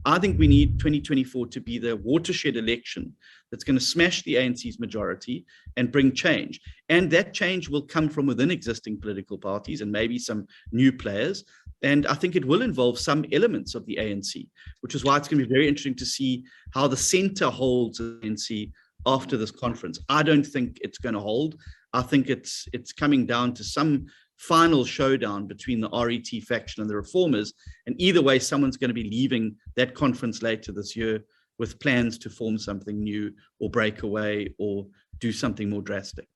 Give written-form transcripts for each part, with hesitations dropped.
I think we need 2024 to be the watershed election that's going to smash the ANC's majority and bring change. And that change will come from within existing political parties and maybe some new players. And I think it will involve some elements of the ANC, which is why it's going to be very interesting to see how the center holds the ANC after this conference. I don't think it's going to hold. I think it's coming down to some final showdown between the RET faction and the reformers. And either way, someone's going to be leaving that conference later this year with plans to form something new or break away or do something more drastic.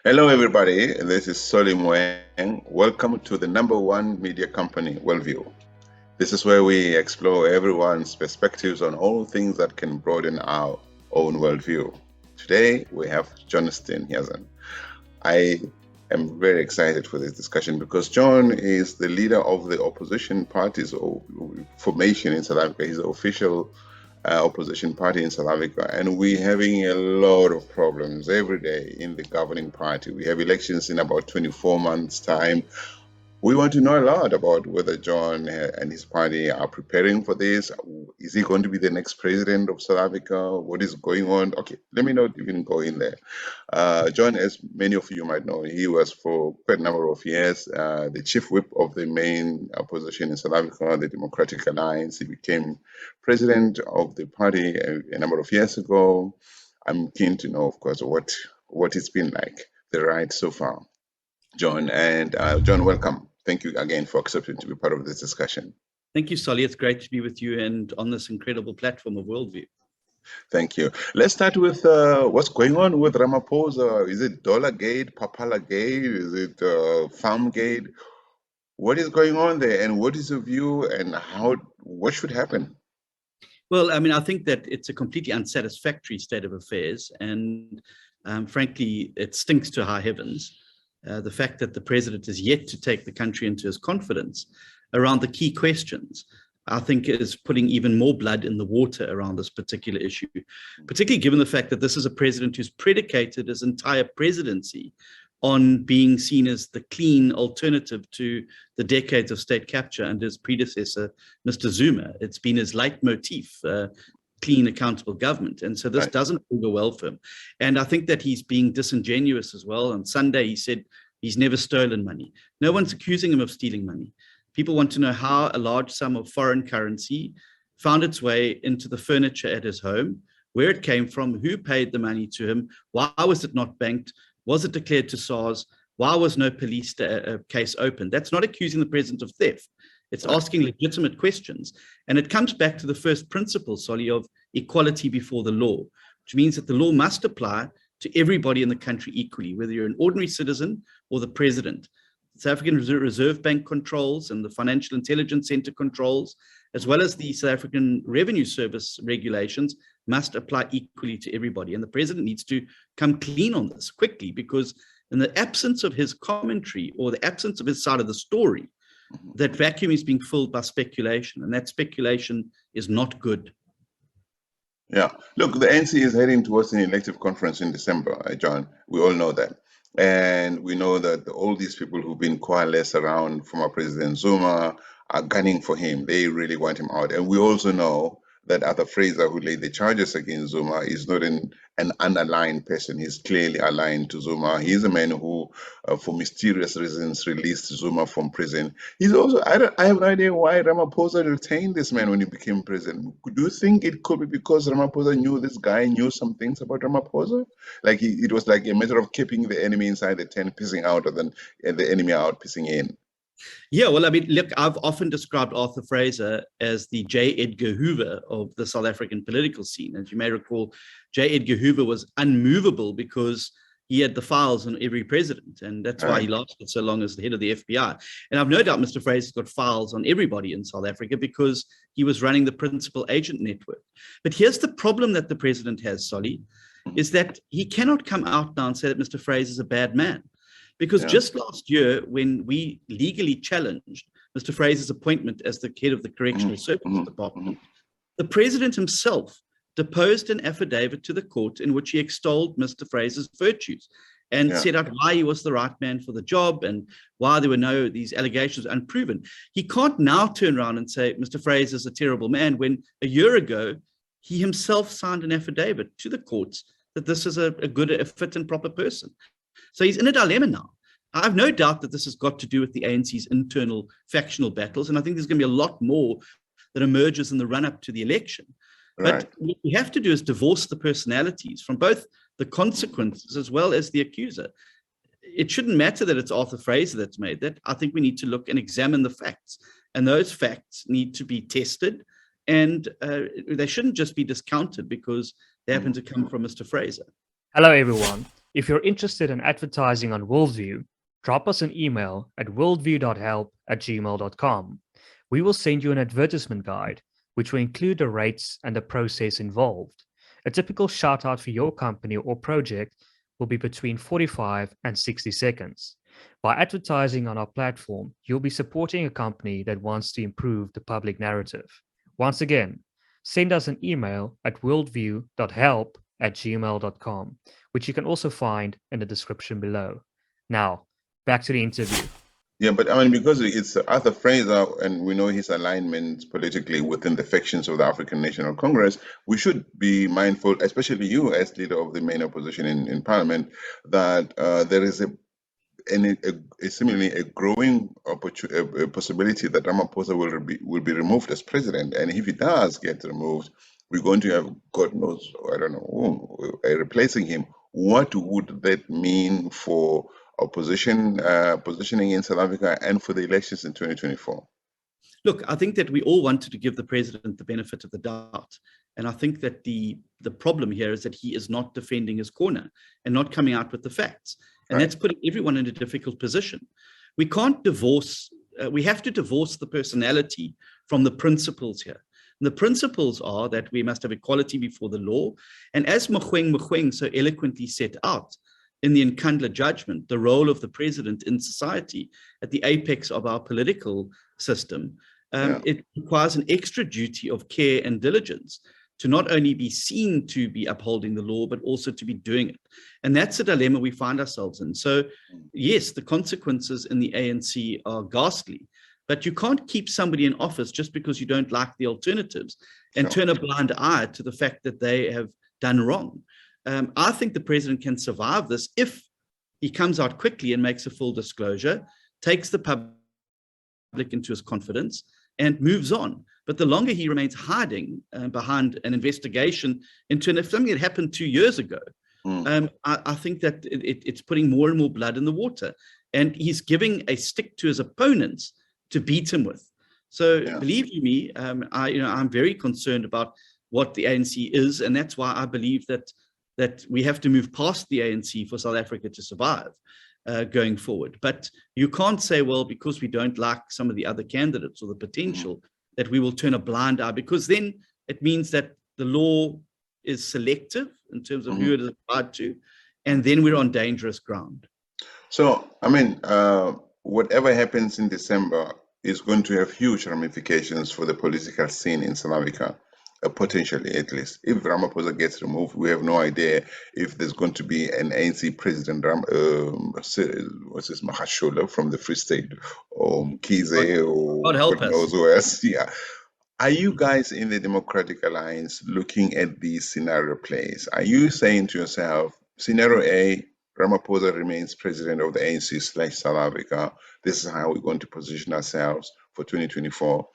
Hello, everybody. This is Solim Wang. Welcome to the #1 media company, WorldView. This is where we explore everyone's perspectives on all things that can broaden our own worldview. Today, we have John Steenhuisen. I am very excited for this discussion because John is the leader of the opposition party's formation in South Africa. He's the official opposition party in South Africa, and we're having a lot of problems every day in the governing party. We have elections in about 24 months' time. We want to know a lot about whether John and his party are preparing for this. Is he going to be the next president of South Africa? What is going on? Okay, let me not even go in there. John, as many of you might know, he was for quite a number of years the chief whip of the main opposition in South Africa, the Democratic Alliance. He became president of the party a number of years ago. I'm keen to know, of course, what it's been like, the ride so far. John, and John, welcome. Thank you again for accepting to be part of this discussion. Thank you, Solly. It's great to be with you and on this incredible platform of WorldView. Thank you. Let's start with what's going on with Ramaphosa. Is it Dollargate, Papalagate? Is it Farmgate? What is going on there, and what is your view, and what should happen? Well, I mean, I think that it's a completely unsatisfactory state of affairs, and frankly, it stinks to high heavens. The fact that the president is yet to take the country into his confidence around the key questions, I think is putting even more blood in the water around this particular issue, particularly given the fact that this is a president who's predicated his entire presidency on being seen as the clean alternative to the decades of state capture under his predecessor, Mr. Zuma. It's been his leitmotif, clean, accountable government. And so this doesn't go well for him. And I think that he's being disingenuous as well. On Sunday, he said he's never stolen money. No one's accusing him of stealing money. People want to know how a large sum of foreign currency found its way into the furniture at his home, where it came from, who paid the money to him, why was it not banked, was it declared to SARS, why was no police case opened? That's not accusing the president of theft. It's asking legitimate questions. And it comes back to the first principle, Solly, of equality before the law, which means that the law must apply to everybody in the country equally, whether you're an ordinary citizen or the president. The South African Reserve Bank controls and the Financial Intelligence Center controls, as well as the South African Revenue Service regulations, must apply equally to everybody. And the president needs to come clean on this quickly, because in the absence of his commentary or the absence of his side of the story, that vacuum is being filled by speculation, and that speculation is not good. Yeah, look, the ANC is heading towards an elective conference in December, John. We all know that. And we know that all these people who've been coalesced around former President Zuma are gunning for him. They really want him out. And we also know that Arthur Fraser, who laid the charges against Zuma, is not an unaligned person. He's clearly aligned to Zuma. He's a man who, for mysterious reasons, released Zuma from prison. He's also, I have no idea why Ramaphosa retained this man when he became president. Do you think it could be because Ramaphosa knew this guy, knew some things about Ramaphosa? Like it was like a matter of keeping the enemy inside the tent, pissing out, and then the enemy out, pissing in. Yeah, well, I mean, look, I've often described Arthur Fraser as the J. Edgar Hoover of the South African political scene. As you may recall, J. Edgar Hoover was unmovable because he had the files on every president, and that's why he lasted so long as the head of the FBI. And I've no doubt Mr. Fraser's got files on everybody in South Africa because he was running the principal agent network. But here's the problem that the president has, Solly, is that he cannot come out now and say that Mr. Fraser is a bad man. Because just last year, when we legally challenged Mr. Fraser's appointment as the head of the Correctional Services Department, the president himself deposed an affidavit to the court in which he extolled Mr. Fraser's virtues and set out why he was the right man for the job and why there were these allegations unproven. He can't now turn around and say Mr. Fraser's a terrible man when a year ago he himself signed an affidavit to the courts that this is a fit and proper person. So he's in a dilemma now. I have no doubt that this has got to do with the ANC's internal factional battles, and I think there's going to be a lot more that emerges in the run-up to the election. Right. But what we have to do is divorce the personalities from both the consequences as well as the accuser. It shouldn't matter that it's Arthur Fraser that's made that. I think we need to look and examine the facts, and those facts need to be tested, and they shouldn't just be discounted because they happen to come from Mr. Fraser. Hello, everyone. If you're interested in advertising on WorldView, drop us an email at worldview.help@gmail.com. We will send you an advertisement guide, which will include the rates and the process involved. A typical shout out for your company or project will be between 45 and 60 seconds. By advertising on our platform, you'll be supporting a company that wants to improve the public narrative. Once again, send us an email at worldview.help@gmail.com, which you can also find in the description below. Now, back to the interview. Yeah, but I mean, because it's Arthur Fraser and we know his alignment politically within the factions of the African National Congress, we should be mindful, especially you as leader of the main opposition in Parliament, that there is similarly a growing possibility that Ramaphosa will be removed as president. And if he does get removed, we're going to have, God knows, I don't know whom, replacing him. What would that mean for opposition positioning in South Africa and for the elections in 2024? Look, I think that we all wanted to give the president the benefit of the doubt. And I think that the problem here is that he is not defending his corner and not coming out with the facts. And that's putting everyone in a difficult position. We can't divorce, we have to divorce the personality from the principles here. And the principles are that we must have equality before the law. And as Mogoeng so eloquently set out in the Nkandla judgment, the role of the president in society at the apex of our political system, it requires an extra duty of care and diligence to not only be seen to be upholding the law, but also to be doing it. And that's a dilemma we find ourselves in. So yes, the consequences in the ANC are ghastly, but you can't keep somebody in office just because you don't like the alternatives and turn a blind eye to the fact that they have done wrong. I think the president can survive this if he comes out quickly and makes a full disclosure, takes the public into his confidence, and moves on. But the longer he remains hiding behind an investigation into something that happened 2 years ago, I think that it's putting more and more blood in the water. And he's giving a stick to his opponents to beat him with. So believe you me, I'm very concerned about what the ANC is. And that's why I believe that we have to move past the ANC for South Africa to survive going forward. But you can't say, well, because we don't like some of the other candidates or the potential, that we will turn a blind eye, because then it means that the law is selective in terms of who it is applied to, and then we're on dangerous ground. So, I mean, whatever happens in December is going to have huge ramifications for the political scene in South Africa, potentially at least. If Ramaphosa gets removed, we have no idea if there's going to be an ANC president, what's his, Mahashola from the Free State, or Mkhize, or God help us. knows who else. Yeah. Are you guys in the Democratic Alliance looking at these scenario plays? Are you saying to yourself, scenario A, Ramaphosa remains president of the ANC/South Africa. This is how we're going to position ourselves for 2024.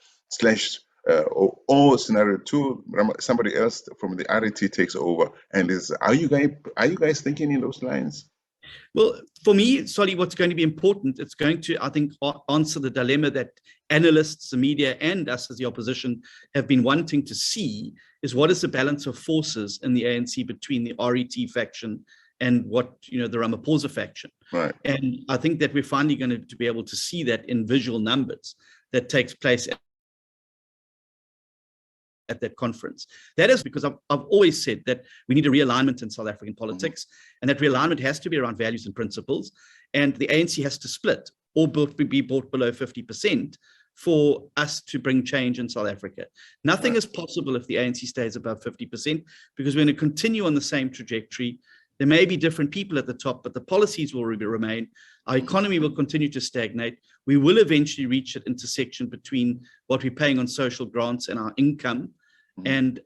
Or scenario 2, somebody else from the RET takes over. And are you guys thinking in those lines? Well, for me, Solly, what's going to be important, it's going to, I think, answer the dilemma that analysts, the media, and us as the opposition have been wanting to see, is what is the balance of forces in the ANC between the RET faction and what, the Ramaphosa faction. Right. And I think that we're finally going to be able to see that in visual numbers that takes place at that conference. That is because I've always said that we need a realignment in South African politics, and that realignment has to be around values and principles, and the ANC has to split or be brought below 50% for us to bring change in South Africa. Nothing is possible if the ANC stays above 50%, because we're going to continue on the same trajectory. There may be different people at the top, but the policies will remain. Our economy will continue to stagnate. We will eventually reach an intersection between what we're paying on social grants and our income, and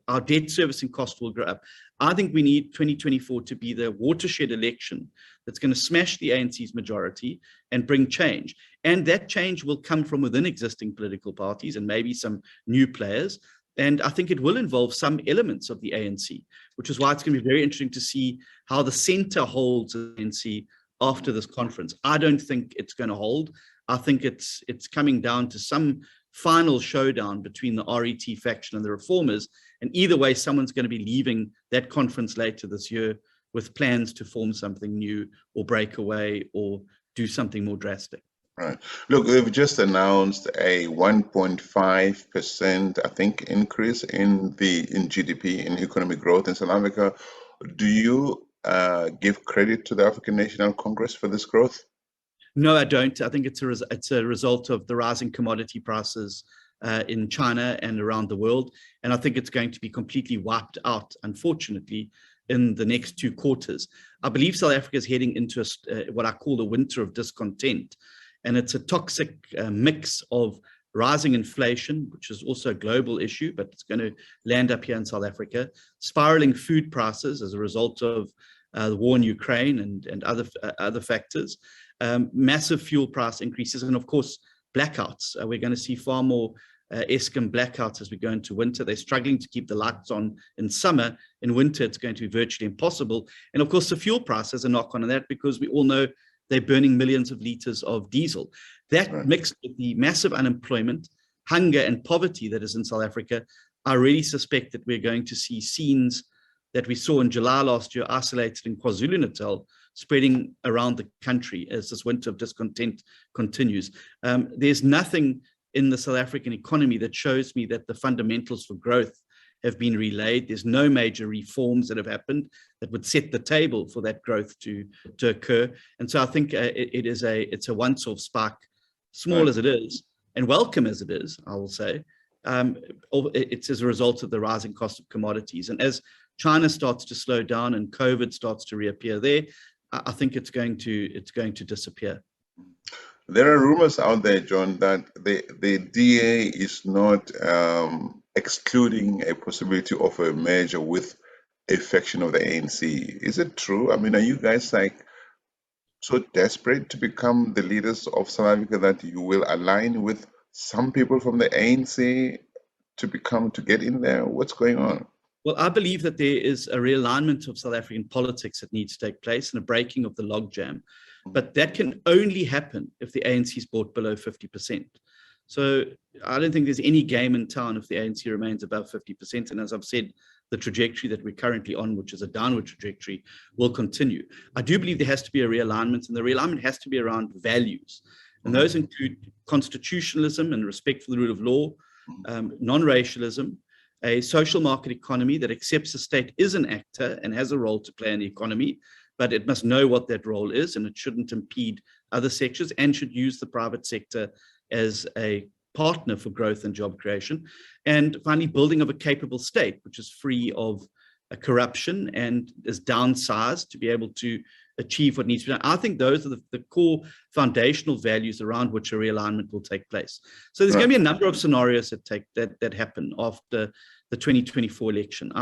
our debt servicing cost will grow up. I think we need 2024 to be the watershed election that's going to smash the ANC's majority and bring change. And that change will come from within existing political parties and maybe some new players. And I think it will involve some elements of the ANC, which is why it's going to be very interesting to see how the center holds the ANC after this conference. I don't think it's going to hold. I think it's coming down to some final showdown between the RET faction and the reformers. And either way, someone's going to be leaving that conference later this year with plans to form something new or break away or do something more drastic. Right. Look, we've just announced a 1.5%, I think, increase in GDP, in economic growth in South Africa. Do you give credit to the African National Congress for this growth? No, I don't. I think it's a result of the rising commodity prices in China and around the world. And I think it's going to be completely wiped out, unfortunately, in the next 2 quarters. I believe South Africa is heading into what I call the winter of discontent. And it's a toxic mix of rising inflation, which is also a global issue, but it's going to land up here in South Africa, spiraling food prices as a result of the war in Ukraine and other factors, massive fuel price increases, and of course, blackouts. We're going to see far more Eskom blackouts as we go into winter. They're struggling to keep the lights on in summer. In winter, it's going to be virtually impossible. And of course, the fuel price has a knock-on that, because we all know they're burning millions of liters of diesel. That mixed with the massive unemployment, hunger, and poverty that is in South Africa, I really suspect that we're going to see scenes that we saw in July last year, isolated in KwaZulu-Natal, spreading around the country as this winter of discontent continues. There's nothing in the South African economy that shows me that the fundamentals for growth have been relayed. There's no major reforms that have happened that would set the table for that growth to occur. And so I think it's a once-off spark, small as it is, and welcome as it is, I will say. It's as a result of the rising cost of commodities. And as China starts to slow down and COVID starts to reappear there, I think it's going to disappear. There are rumors out there, John, that the DA is not excluding a possibility of a merger with a faction of the ANC. Is it true? I mean, are you guys like so desperate to become the leaders of South Africa that you will align with some people from the ANC to get in there? What's going on? Well, I believe that there is a realignment of South African politics that needs to take place and a breaking of the logjam. But that can only happen if the ANC is brought below 50%. So I don't think there's any game in town if the ANC remains above 50%. And as I've said, the trajectory that we're currently on, which is a downward trajectory, will continue. I do believe there has to be a realignment, and the realignment has to be around values. And those include constitutionalism and respect for the rule of law, non-racialism, a social market economy that accepts the state is an actor and has a role to play in the economy, but it must know what that role is, and it shouldn't impede other sectors, and should use the private sector as a partner for growth and job creation. And finally, building of a capable state, which is free of corruption and is downsized to be able to achieve what needs to be done. I think those are the core foundational values around which a realignment will take place. So there's going to be a number of scenarios that happen after the 2024 election.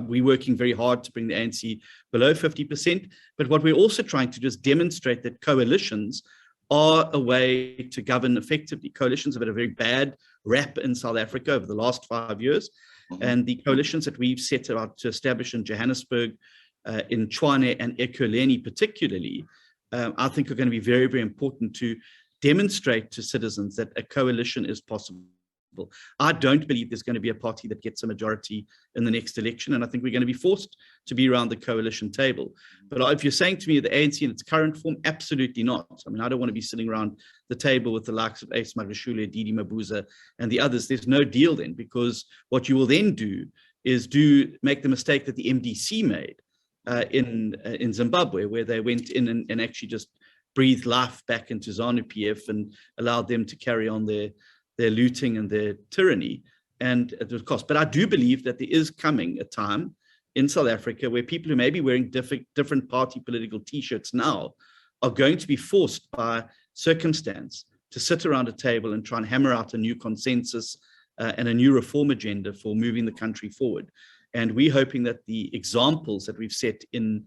We're working very hard to bring the ANC below 50%, but what we're also trying to do is demonstrate that coalitions are a way to govern effectively. Coalitions have had a very bad rap in South Africa over the last 5 years, and the coalitions that we've set out to establish in Johannesburg, in Tshwane and Ekurhuleni particularly, I think are going to be very, very important to demonstrate to citizens that a coalition is possible. I don't believe there's going to be a party that gets a majority in the next election, and I think we're going to be forced to be around the coalition table. But if you're saying to me the ANC in its current form, absolutely not. I mean, I don't want to be sitting around the table with the likes of Ace Magashule, Didi Mabuza, and the others. There's no deal then, because what you will then do is make the mistake that the MDC made in Zimbabwe, where they went in and actually just breathed life back into ZANU-PF and allowed them to carry on their looting and their tyranny, and at the cost. But I do believe that there is coming a time in South Africa where people who may be wearing different party political T-shirts now are going to be forced by circumstance to sit around a table and try and hammer out a new consensus and a new reform agenda for moving the country forward. And we're hoping that the examples that we've set in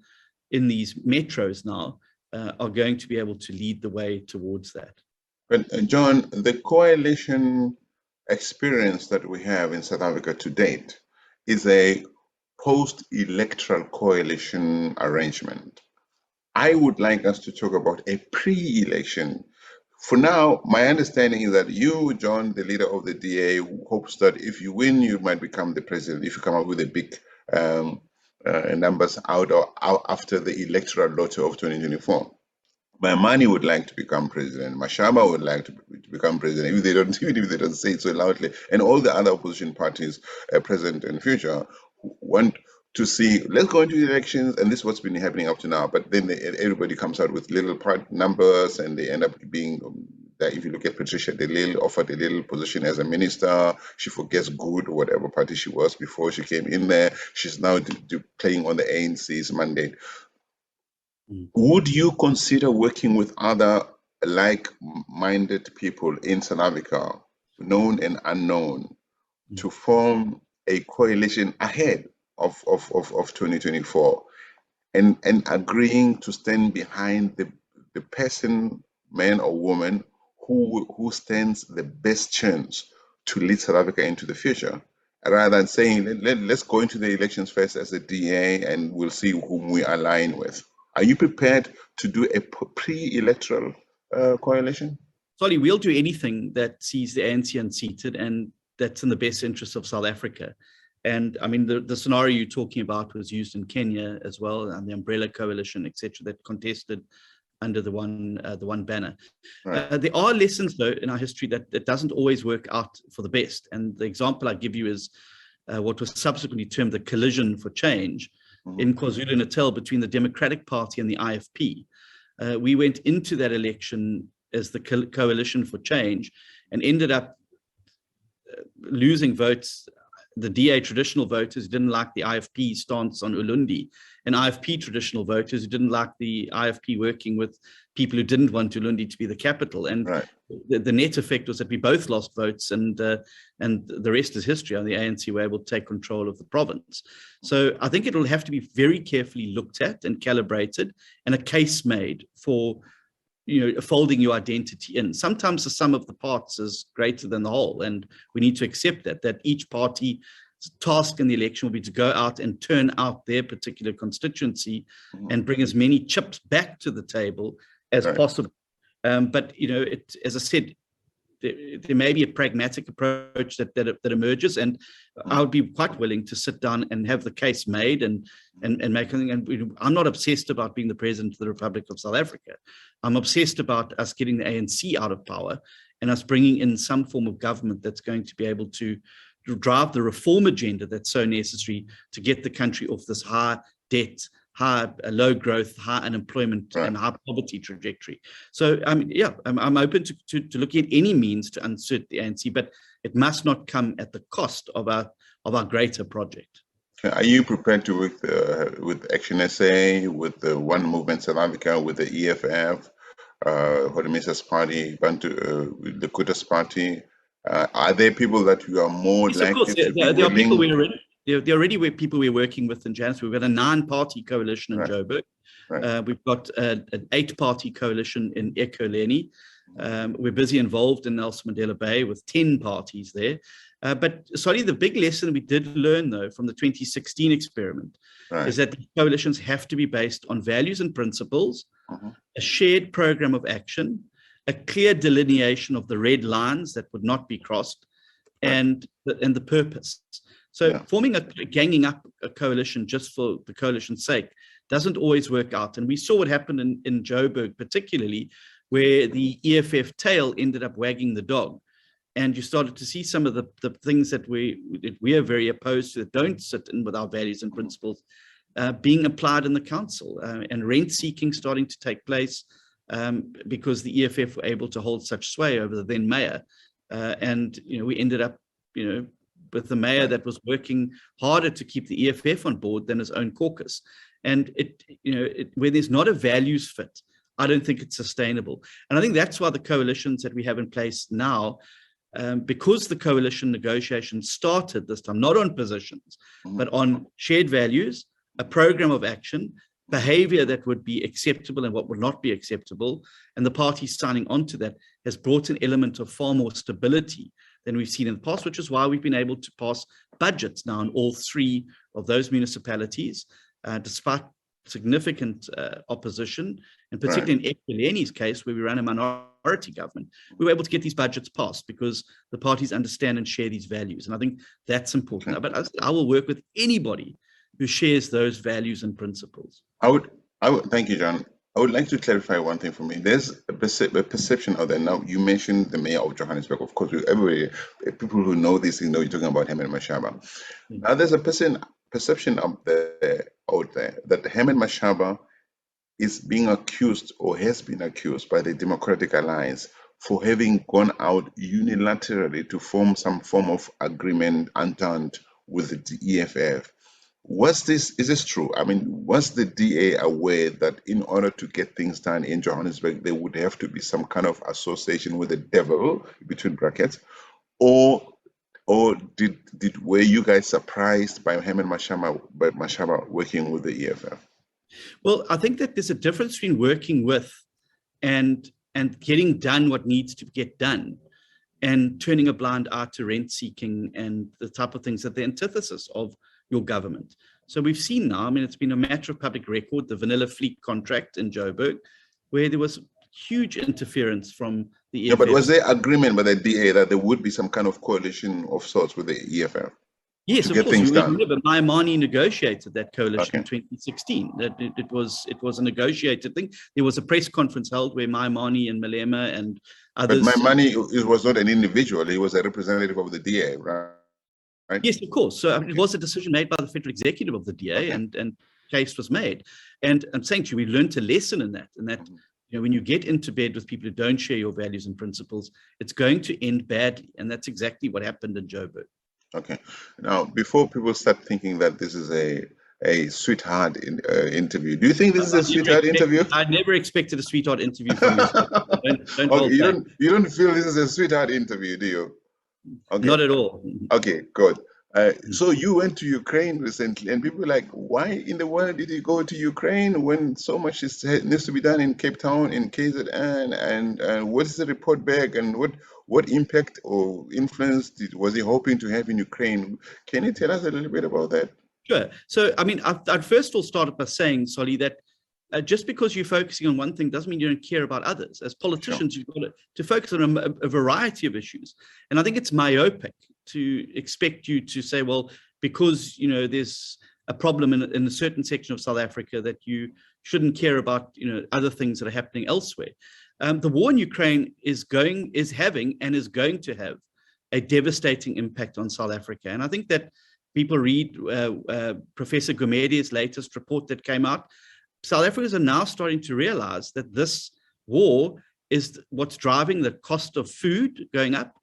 these metros now are going to be able to lead the way towards that. But John, the coalition experience that we have in South Africa to date is a post-electoral coalition arrangement. I would like us to talk about a pre-election. For now, my understanding is that you, John, the leader of the DA, hopes that if you win, you might become the president, if you come up with a big numbers out after the electoral lotto of 2024. Maimane would like to become president. Mashaba would like to become president, even if they don't say it so loudly. And all the other opposition parties, present and future, want to see, let's go into the elections, and this is what's been happening up to now. But then everybody comes out with little part numbers, and they end up being, that if you look at Patricia de Lille, offered a little position as a minister. She forgets good, whatever party she was before she came in there. She's now playing on the ANC's mandate. Would you consider working with other like-minded people in South Africa, known and unknown, to form a coalition ahead of 2024 and agreeing to stand behind the person, man or woman, who stands the best chance to lead South Africa into the future, rather than saying, let's go into the elections first as a DA and we'll see whom we align with? Are you prepared to do a pre-electoral coalition? Sorry, we'll do anything that sees the ANC unseated and that's in the best interest of South Africa. And I mean, the scenario you're talking about was used in Kenya as well, and the Umbrella Coalition, etc., that contested under the one banner. Right. There are lessons, though, in our history that it doesn't always work out for the best. And the example I give you is what was subsequently termed the collision for change in KwaZulu-Natal between the Democratic Party and the IFP. We went into that election as the coalition for change and ended up losing votes. The DA traditional voters didn't like the IFP stance on Ulundi, and IFP traditional voters who didn't like the IFP working with people who didn't want Ulundi to be the capital. And right. the net effect was that we both lost votes, and the rest is history. And the ANC were able to take control of the province. So I think it will have to be very carefully looked at and calibrated, and a case made for folding your identity in. Sometimes the sum of the parts is greater than the whole, and we need to accept that each party's task in the election will be to go out and turn out their particular constituency and bring as many chips back to the table as possible. But as I said, there may be a pragmatic approach that emerges, and I would be quite willing to sit down and have the case made and make something. And I'm not obsessed about being the president of the Republic of South Africa. I'm obsessed about us getting the ANC out of power and us bringing in some form of government that's going to be able to drive the reform agenda that's so necessary to get the country off this high debt, low growth, high unemployment, and high poverty trajectory. So I'm open to looking at any means to insert the ANC, but it must not come at the cost of our greater project. Are you prepared to work with ActionSA, with the One Movement South Africa, with the EFF, Homelessness Party, the Kutas Party? Are there people that you are more likely to be there are people willing? There are already people we're working with in Johannesburg. We've got a 9-party coalition in Joburg. We've got an 8-party coalition in Ekurhuleni. We're busy involved in Nelson Mandela Bay with 10 parties there. But sorry, the big lesson we did learn, though, from the 2016 experiment is that the coalitions have to be based on values and principles, a shared program of action, a clear delineation of the red lines that would not be crossed, and the purpose. So ganging up a coalition just for the coalition's sake doesn't always work out. And we saw what happened in Joburg, particularly, where the EFF tail ended up wagging the dog. And you started to see some of the things that we are very opposed to, that don't sit in with our values and principles, being applied in the council, and rent seeking starting to take place, because the EFF were able to hold such sway over the then mayor. And, we ended up, with the mayor that was working harder to keep the EFF on board than his own caucus. And where there's not a values fit, I don't think it's sustainable. And I think that's why the coalitions that we have in place now, because the coalition negotiations started this time, not on positions, but on shared values, a program of action, behavior that would be acceptable and what would not be acceptable, and the parties signing on to that has brought an element of far more stability than we've seen in the past, which is why we've been able to pass budgets now in all three of those municipalities, despite significant opposition, and particularly in Ekurhuleni's case, where we ran a minority government, we were able to get these budgets passed because the parties understand and share these values. And I think that's important. But I will work with anybody who shares those values and principles. I would thank you, John. I would like to clarify one thing for me. There's a perception out there. Now, you mentioned the mayor of Johannesburg. Of course, everybody, people who know this, you're talking about Herman Mashaba. Now, there's a perception out there that Herman Mashaba is being accused or has been accused by the Democratic Alliance for having gone out unilaterally to form some form of agreement, entente with the EFF. Is this true? I mean, was the DA aware that in order to get things done in Johannesburg, there would have to be some kind of association with the devil, between brackets, or were you guys surprised by Herman Mashaba working with the EFF? Well, I think that there's a difference between working with and getting done what needs to get done, and turning a blind eye to rent seeking and the type of things that the antithesis of your government. So we've seen now, I mean, it's been a matter of public record, the Vanilla Fleet contract in Joburg, where there was huge interference from the EFF. Yeah, but was there agreement by the DA that there would be some kind of coalition of sorts with the EFF? Yes, of course. Remember, Maimane negotiated that coalition in 2016. It was a negotiated thing. There was a press conference held where Maimane and Malema and others. But Maimane was not an individual; he was a representative of the DA, right? Yes, of course. So it was a decision made by the federal executive of the DA, and case was made. And I'm saying to you, we learned a lesson in that, when you get into bed with people who don't share your values and principles, it's going to end badly, and that's exactly what happened in Joburg. Okay. Now, before people start thinking that this is a sweetheart interview, do you think this is a sweetheart interview? I never expected a sweetheart interview from you. You don't feel this is a sweetheart interview, do you? Okay. Not at all. Okay, good. So you went to Ukraine recently, and people were like, why in the world did you go to Ukraine when so much needs to be done in Cape Town, in KZN, and what is the report back, and what impact or influence was he hoping to have in Ukraine? Can you tell us a little bit about that? Sure. So, I mean, I'd first of all start by saying, Solly, that just because you're focusing on one thing doesn't mean you don't care about others. As politicians, you've got to focus on a variety of issues. And I think it's myopic to expect you to say, well, because, there's a problem in a certain section of South Africa, that you shouldn't care about, other things that are happening elsewhere. The war in Ukraine is having and is going to have a devastating impact on South Africa. And I think that people read Professor Gumedi's latest report that came out. South Africans are now starting to realize that this war is what's driving the cost of food going up.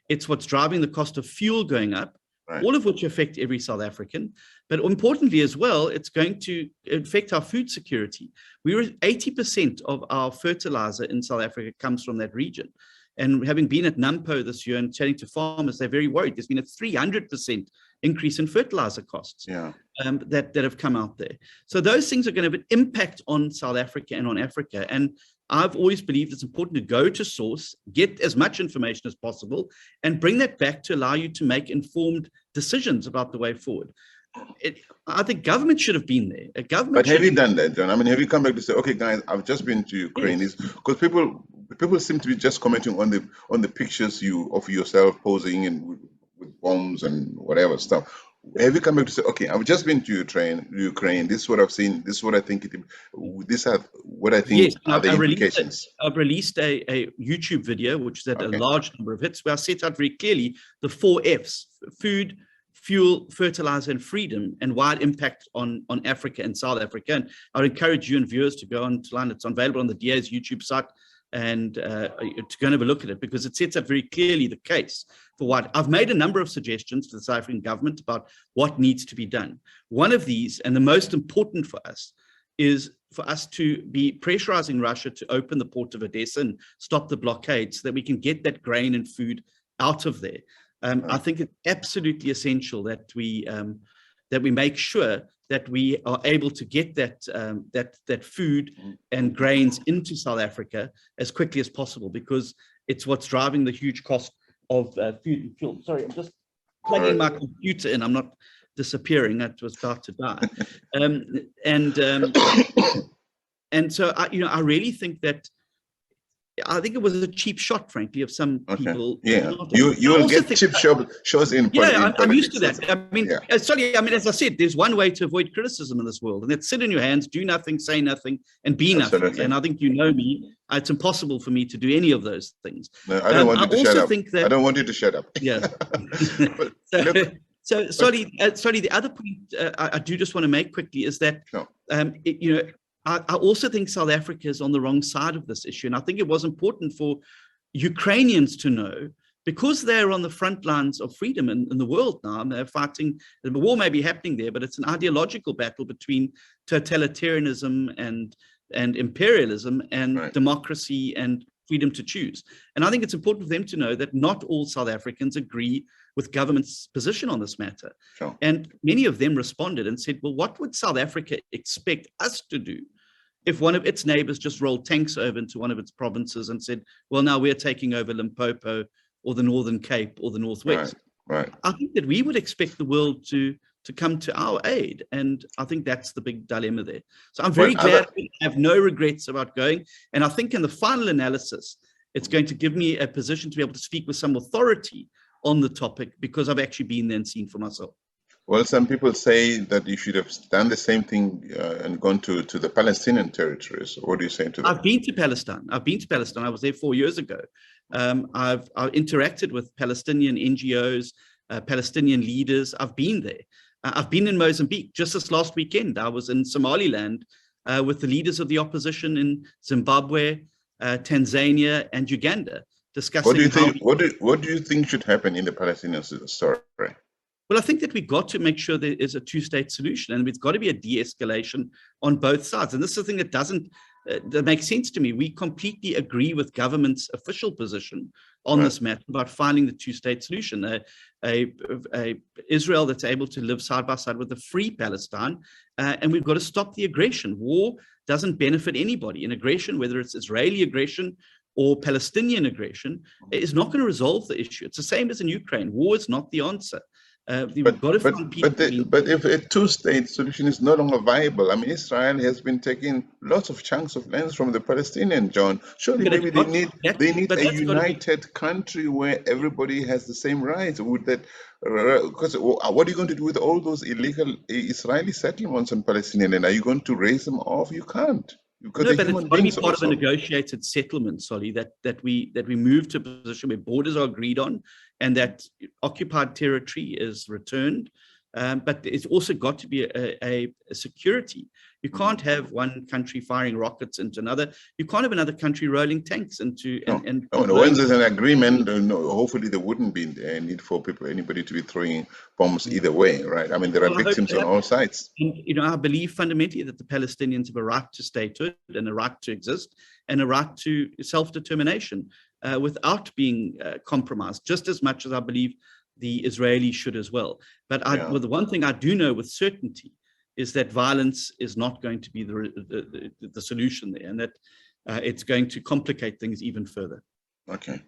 It's what's driving the cost of fuel going up, all of which affect every South African. But importantly as well, it's going to affect our food security. 80% of our fertilizer in South Africa comes from that region. And having been at NAMPO this year and chatting to farmers, they're very worried. There's been a 300% increase in fertilizer costs that have come out there. So those things are going to have an impact on South Africa and on Africa. And I've always believed it's important to go to source, get as much information as possible, and bring that back to allow you to make informed decisions about the way forward. I think government should have been there. But have you done that, John? I mean, have you come back to say, okay, guys, I've just been to Ukraine? Because people seem to be just commenting on the pictures of yourself posing and with bombs and whatever stuff. Have you come back to say, okay, I've just been to Ukraine. This is what I've seen. This is what I think. These are what I think are the implications. I've released a YouTube video, which has had a large number of hits, where I set out very clearly the 4 Fs: food, fuel, fertilizer, and freedom, and wide impact on Africa and South Africa. And I would encourage you and viewers to go online. It's available on the DA's YouTube site, and to go and have a look at it, because it sets up very clearly the case for what I've made a number of suggestions to the South African government about what needs to be done. One of these, and the most important for us, is for us to be pressurizing Russia to open the port of Odessa and stop the blockade so that we can get that grain and food out of there. I think it's absolutely essential that we make sure that we are able to get that food and grains into South Africa as quickly as possible, because it's what's driving the huge cost of food and fuel. Sorry, I'm just plugging my computer in. I'm not disappearing. That was about to die. And so I really think that, I think it was a cheap shot, frankly, of some people. Yeah, you'll get cheap shows in. I'm used to that. I mean, as I said, there's one way to avoid criticism in this world, and that's sit in your hands, do nothing, say nothing, and be nothing. And I think you know me. It's impossible for me to do any of those things. No, I don't want you to shut up. I don't want you to shut up. Yeah. So, sorry, the other point I do just want to make quickly is that, I also think South Africa is on the wrong side of this issue. And I think it was important for Ukrainians to know, because they're on the front lines of freedom in the world now, and they're fighting, the war may be happening there, but it's an ideological battle between totalitarianism and imperialism and democracy and freedom to choose. And I think it's important for them to know that not all South Africans agree with government's position on this matter. Sure. And many of them responded and said, well, what would South Africa expect us to do if one of its neighbors just rolled tanks over into one of its provinces and said, well, now we're taking over Limpopo or the Northern Cape or the Northwest? Right. I think that we would expect the world to come to our aid. And I think that's the big dilemma there. So I'm very glad we have no regrets about going. And I think in the final analysis, it's going to give me a position to be able to speak with some authority on the topic, because I've actually been there and seen for myself. Well, some people say that you should have done the same thing and gone to the Palestinian territories. What do you say to that? I've been to Palestine. I was there 4 years ago. I've interacted with Palestinian NGOs, Palestinian leaders. I've been there. I've been in Mozambique. Just this last weekend, I was in Somaliland with the leaders of the opposition in Zimbabwe, Tanzania, and Uganda, discussing. What do you think? What do you think should happen in the Palestinian story? Well, I think that we've got to make sure there is a two-state solution, and it's got to be a de-escalation on both sides. And this is the thing that doesn't that makes sense to me. We completely agree with government's official position on this matter about finding the two-state solution, a Israel that's able to live side by side with a free Palestine, and we've got to stop the aggression. War doesn't benefit anybody. An aggression, whether it's Israeli aggression or Palestinian aggression, is not going to resolve the issue. It's the same as in Ukraine. War is not the answer. But if a two-state solution is no longer viable, I mean, Israel has been taking lots of chunks of lands from the Palestinians, John. Surely maybe they need a united country where everybody has the same rights. Would that? Because what are you going to do with all those illegal Israeli settlements on Palestinian land? Are you going to raise them off? You can't. No, but it's got to be part of a negotiated settlement, Solly, that we move to a position where borders are agreed on and that occupied territory is returned. But it's also got to be a security. You can't have one country firing rockets into another. You can't have another country rolling tanks into. Once there's an agreement, hopefully there wouldn't be a need for anybody to be throwing bombs either way, right? I mean, there are victims on all sides. And, I believe fundamentally that the Palestinians have a right to statehood and a right to exist and a right to self-determination without being compromised, just as much as I believe the Israelis should as well. But well, the one thing I do know with certainty is that violence is not going to be the solution there, and that it's going to complicate things even further. Okay,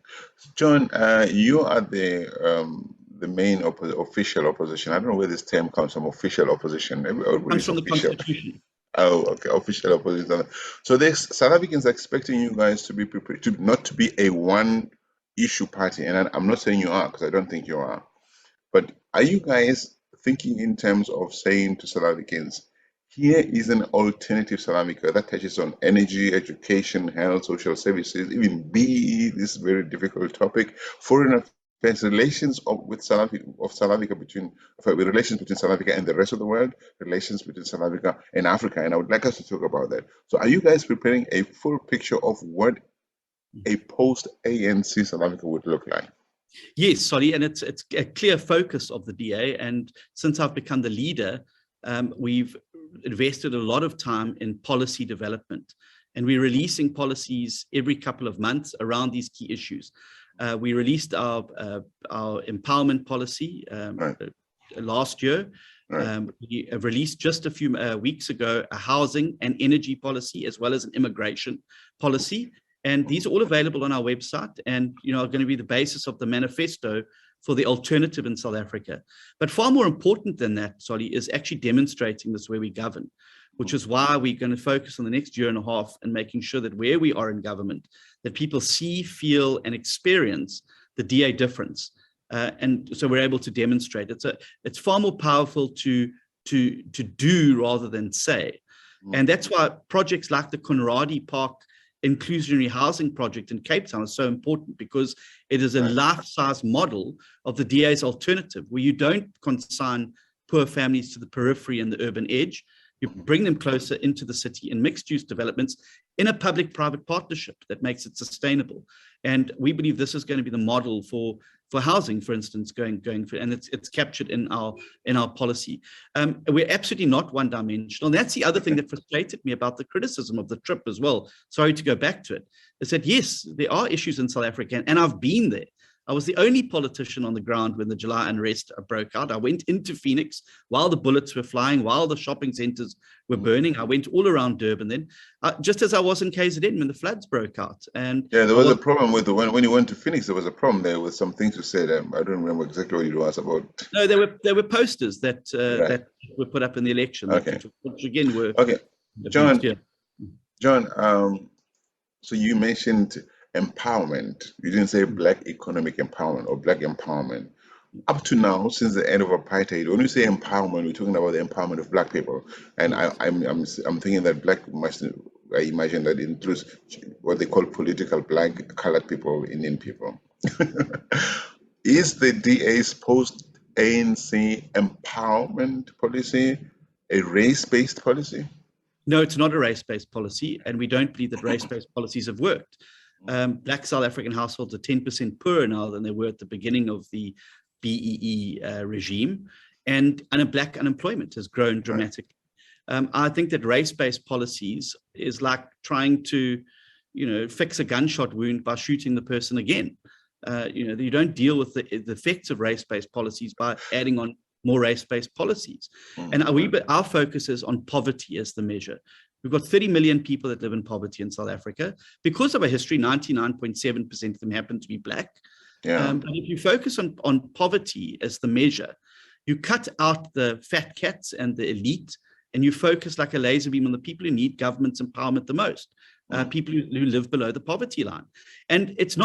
John, you are the main official opposition. I don't know where this term comes from. Official opposition. Comes from the Constitution. Oh, okay. Official opposition. So the South Africans are expecting you guys to be prepared, not to be a one-issue party, and I'm not saying you are, because I don't think you are. But are you guys thinking in terms of saying to South Africans, here is an alternative South Africa that touches on energy, education, health, social services, even be this very difficult topic, foreign There's relations with South Africa between relations between South Africa and the rest of the world, relations between South Africa and Africa, and I would like us to talk about that. So, are you guys preparing a full picture of what a post-ANC South Africa would look like? Yes, sorry, and it's a clear focus of the DA. And since I've become the leader, we've invested a lot of time in policy development, and we're releasing policies every couple of months around these key issues. We released our empowerment policy last year. We have released just a few weeks ago a housing and energy policy, as well as an immigration policy. And these are all available on our website, and are going to be the basis of the manifesto for the alternative in South Africa. But far more important than that, Solly, is actually demonstrating this where we govern, which is why we're going to focus on the next year and a half and making sure that where we are in government, that people see, feel, and experience the DA difference. And so we're able to demonstrate. It's far more powerful to do rather than say. And that's why projects like the Conradi Park inclusionary housing project in Cape Town is so important, because it is a life-size model of the DA's alternative, where you don't consign poor families to the periphery and the urban edge. You bring them closer into the city in mixed-use developments in a public-private partnership that makes it sustainable. And we believe this is going to be the model for housing, for instance, going for, and it's captured in our policy. We're absolutely not one-dimensional. And that's the other thing that frustrated me about the criticism of the trip as well. Sorry to go back to it. Is that, yes, there are issues in South Africa, and I've been there. I was the only politician on the ground when the July unrest broke out. I went into Phoenix while the bullets were flying, while the shopping centers were burning. I went all around Durban then, just as I was in KZN when the floods broke out. And yeah, there was a problem with when you went to Phoenix. There was a problem there with some things you said. I don't remember exactly what you asked about. No, there were posters that that were put up in the election. Okay. Which again were John. John, so you mentioned empowerment. You didn't say Black economic empowerment or Black empowerment. Up to now, since the end of apartheid, when you say empowerment, we're talking about the empowerment of Black people. And I'm thinking that Black must, I imagine that it includes what they call political Black, colored people, Indian people. Is the DA's post-ANC empowerment policy a race-based policy? No, it's not a race-based policy, and we don't believe that race-based policies have worked. Black South African households are 10% poorer now than they were at the beginning of the BEE regime, and Black unemployment has grown dramatically. I think that race-based policies is like trying to, fix a gunshot wound by shooting the person again. You don't deal with the effects of race-based policies by adding on more race-based policies. And our focus is on poverty as the measure. We've got 30 million people that live in poverty in South Africa. Because of our history, 99.7% of them happen to be Black. But if you focus on poverty as the measure, you cut out the fat cats and the elite, and you focus like a laser beam on the people who need government's empowerment the most, people who live below the poverty line. And this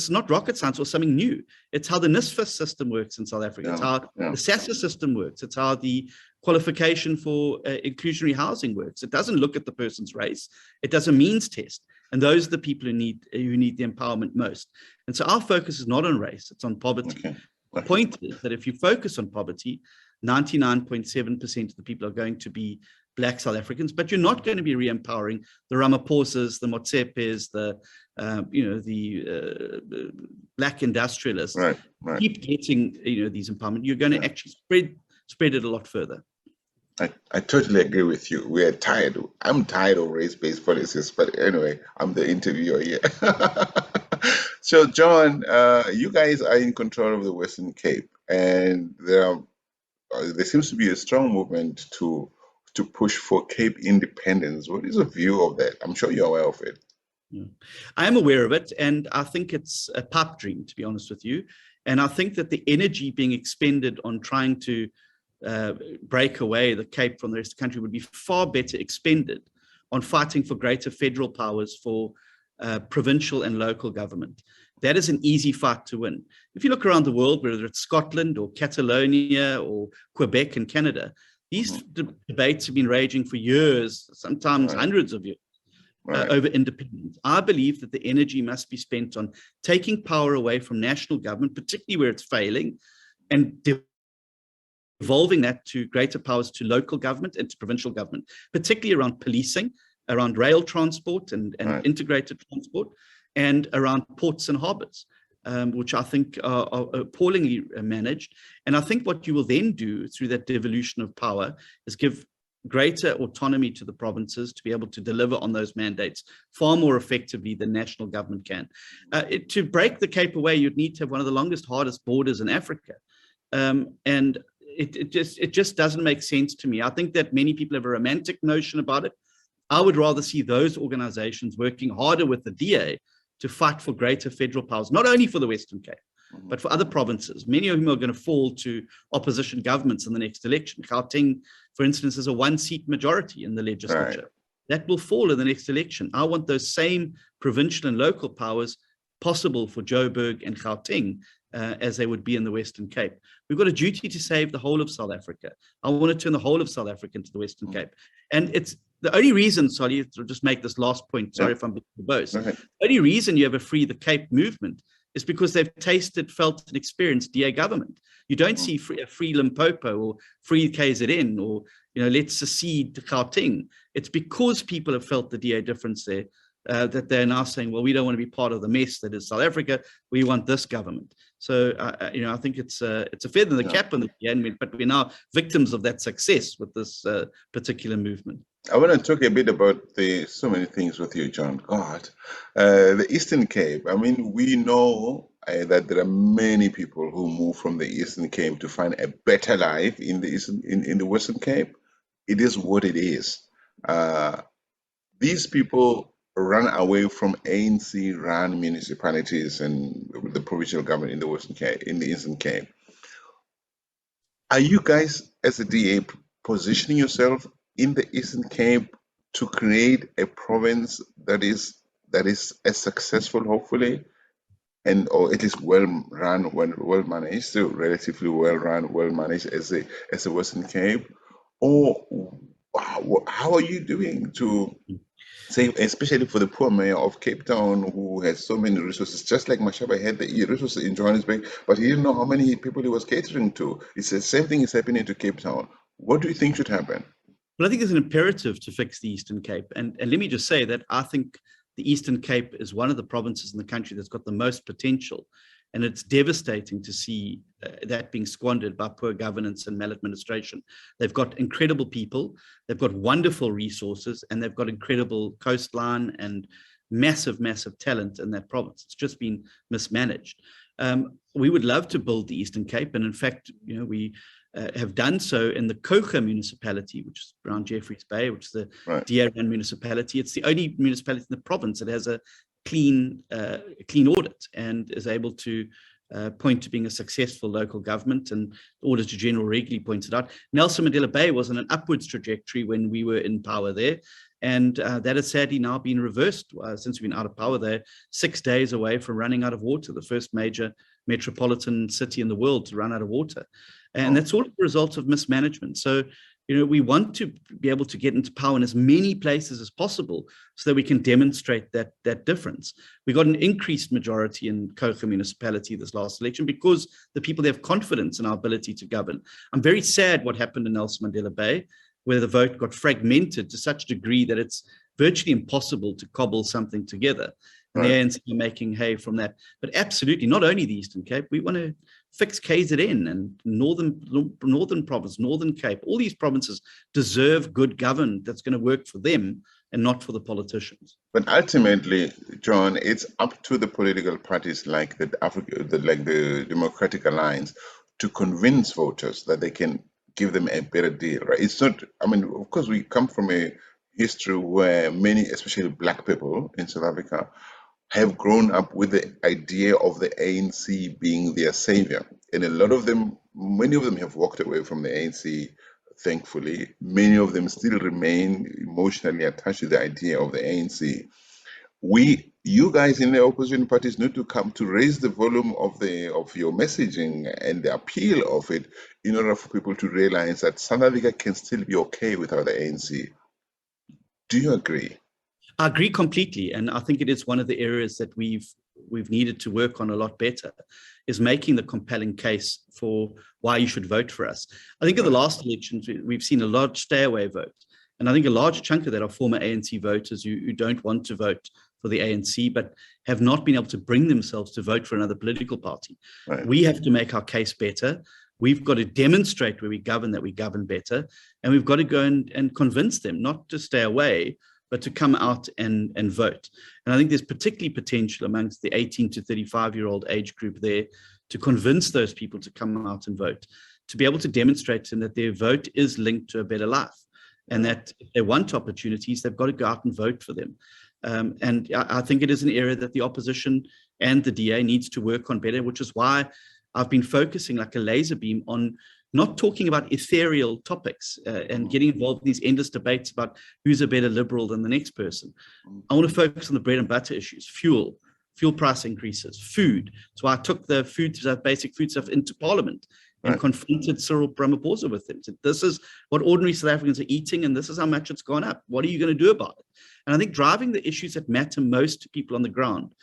is not rocket science or something new. It's how the NSFAS system works in South Africa. It's how the SASSA system works. It's how the qualification for inclusionary housing works. It doesn't look at the person's race. It does a means test. And those are the people who need the empowerment most. And so our focus is not on race, it's on poverty. The point is that if you focus on poverty, 99.7% of the people are going to be Black South Africans, but you're not going to be re-empowering the Ramaphosas, the Motsepes, the Black industrialists. Keep getting these empowerment. You're going to actually spread it a lot further. I totally agree with you. We are tired. I'm tired of race-based policies, but anyway, I'm the interviewer here. So, John, you guys are in control of the Western Cape, and there seems to be a strong movement to push for Cape independence. What is your view of that? I'm sure you're aware of it. I am aware of it, and I think it's a pipe dream, to be honest with you. And I think that the energy being expended on trying to break away the Cape from the rest of the country would be far better expended on fighting for greater federal powers for provincial and local government. That is an easy fight to win. If you look around the world, whether it's Scotland or Catalonia or Quebec in Canada, these debates have been raging for years, sometimes hundreds of years. over independence. I believe that the energy must be spent on taking power away from national government, particularly where it's failing, and devolving that to greater powers to local government and to provincial government, particularly around policing, around rail transport and integrated transport, and around ports and harbors, which I think are appallingly managed. And I think what you will then do through that devolution of power is give greater autonomy to the provinces to be able to deliver on those mandates far more effectively than national government can. To break the Cape away, you'd need to have one of the longest, hardest borders in Africa. And it just doesn't make sense to me. I think that many people have a romantic notion about it. I would rather see those organizations working harder with the DA to fight for greater federal powers, not only for the Western Cape, but for other provinces, many of whom are going to fall to opposition governments in the next election. Gauteng, for instance, is a one-seat majority in the legislature. Right. That will fall in the next election. I want those same provincial and local powers possible for Joburg and Gauteng as they would be in the Western Cape. We've got a duty to save the whole of South Africa. I want to turn the whole of South Africa into the Western Cape. And it's the only reason, sorry, to just make this last point, sorry if I'm being verbose, the only reason you have a Free the Cape movement is because they've tasted, felt, and experienced DA government. You don't see a free Limpopo or free KZN or, let's secede to Gauteng. It's because people have felt the DA difference there that they're now saying, well, we don't want to be part of the mess that is South Africa. We want this government. So, I think it's a feather in the cap on the DA, but we're now victims of that success with this particular movement. I want to talk a bit about so many things with you, John. God, the Eastern Cape. I mean, we know that there are many people who move from the Eastern Cape to find a better life in the Western Cape. It is what it is. These people run away from ANC-run municipalities and the provincial government in the Western Cape, in the Eastern Cape. Are you guys, as a DA, positioning yourself in the Eastern Cape to create a province that is as successful, hopefully, or at least well run, well managed, still relatively well run, well managed as the Western Cape? Or how are you doing to say, especially for the poor mayor of Cape Town who has so many resources, just like Mashaba had the resources in Johannesburg, but he didn't know how many people he was catering to. It's the same thing is happening to Cape Town. What do you think should happen? Well, I think there's an imperative to fix the Eastern Cape. And let me just say that I think the Eastern Cape is one of the provinces in the country that's got the most potential. And it's devastating to see that being squandered by poor governance and maladministration. They've got incredible people, they've got wonderful resources, and they've got incredible coastline and massive, massive talent in that province. It's just been mismanaged. We would love to build the Eastern Cape. And in fact, we have done so in the Kocha municipality, which is around Jeffreys Bay, which is the DA-run municipality. It's the only municipality in the province that has a clean audit and is able to point to being a successful local government. And the Auditor General regularly pointed out, Nelson Mandela Bay was on an upwards trajectory when we were in power there. And that has sadly now been reversed since we've been out of power. They're 6 days away from running out of water, the first major metropolitan city in the world to run out of water. And that's all a result of mismanagement. So, we want to be able to get into power in as many places as possible so that we can demonstrate that difference. We got an increased majority in Kocha municipality this last election because the people have confidence in our ability to govern. I'm very sad what happened in Nelson Mandela Bay, where the vote got fragmented to such a degree that it's virtually impossible to cobble something together. And the ANC are making hay from that. But absolutely, not only the Eastern Cape, we want to fix KZN and Northern Province, Northern Cape. All these provinces deserve good government that's going to work for them and not for the politicians. But ultimately, John, it's up to the political parties like the Democratic Alliance to convince voters that they can give them a better deal, right? It's not, of course, we come from a history where many, especially Black people in South Africa, have grown up with the idea of the ANC being their savior. And many of them have walked away from the ANC, thankfully. Many of them still remain emotionally attached to the idea of the ANC. You guys in the opposition parties need to come to raise the volume of your messaging and the appeal of it in order for people to realize that South Africa can still be okay without the ANC. Do you agree? I agree completely, and I think it is one of the areas that we've needed to work on a lot better, is making the compelling case for why you should vote for us. I think in the last elections, we've seen a large stay-away vote, and I think a large chunk of that are former ANC voters who don't want to vote for the ANC, but have not been able to bring themselves to vote for another political party. Right. We have to make our case better. We've got to demonstrate where we govern that we govern better, and we've got to go and convince them not to stay away, but to come out and vote. And I think there's particularly potential amongst the 18 to 35-year-old age group there to convince those people to come out and vote, to be able to demonstrate to them that their vote is linked to a better life, and that if they want opportunities, they've got to go out and vote for them. And I think it is an area that the opposition and the DA needs to work on better, which is why I've been focusing like a laser beam on not talking about ethereal topics and getting involved in these endless debates about who's a better liberal than the next person. I want to focus on the bread and butter issues: fuel price increases, food. So I took the basic food stuff into Parliament and confronted Cyril Ramaphosa with it. Said, this is what ordinary South Africans are eating, and this is how much it's gone up. What are you going to do about it? And I think driving the issues that matter most to people on the ground,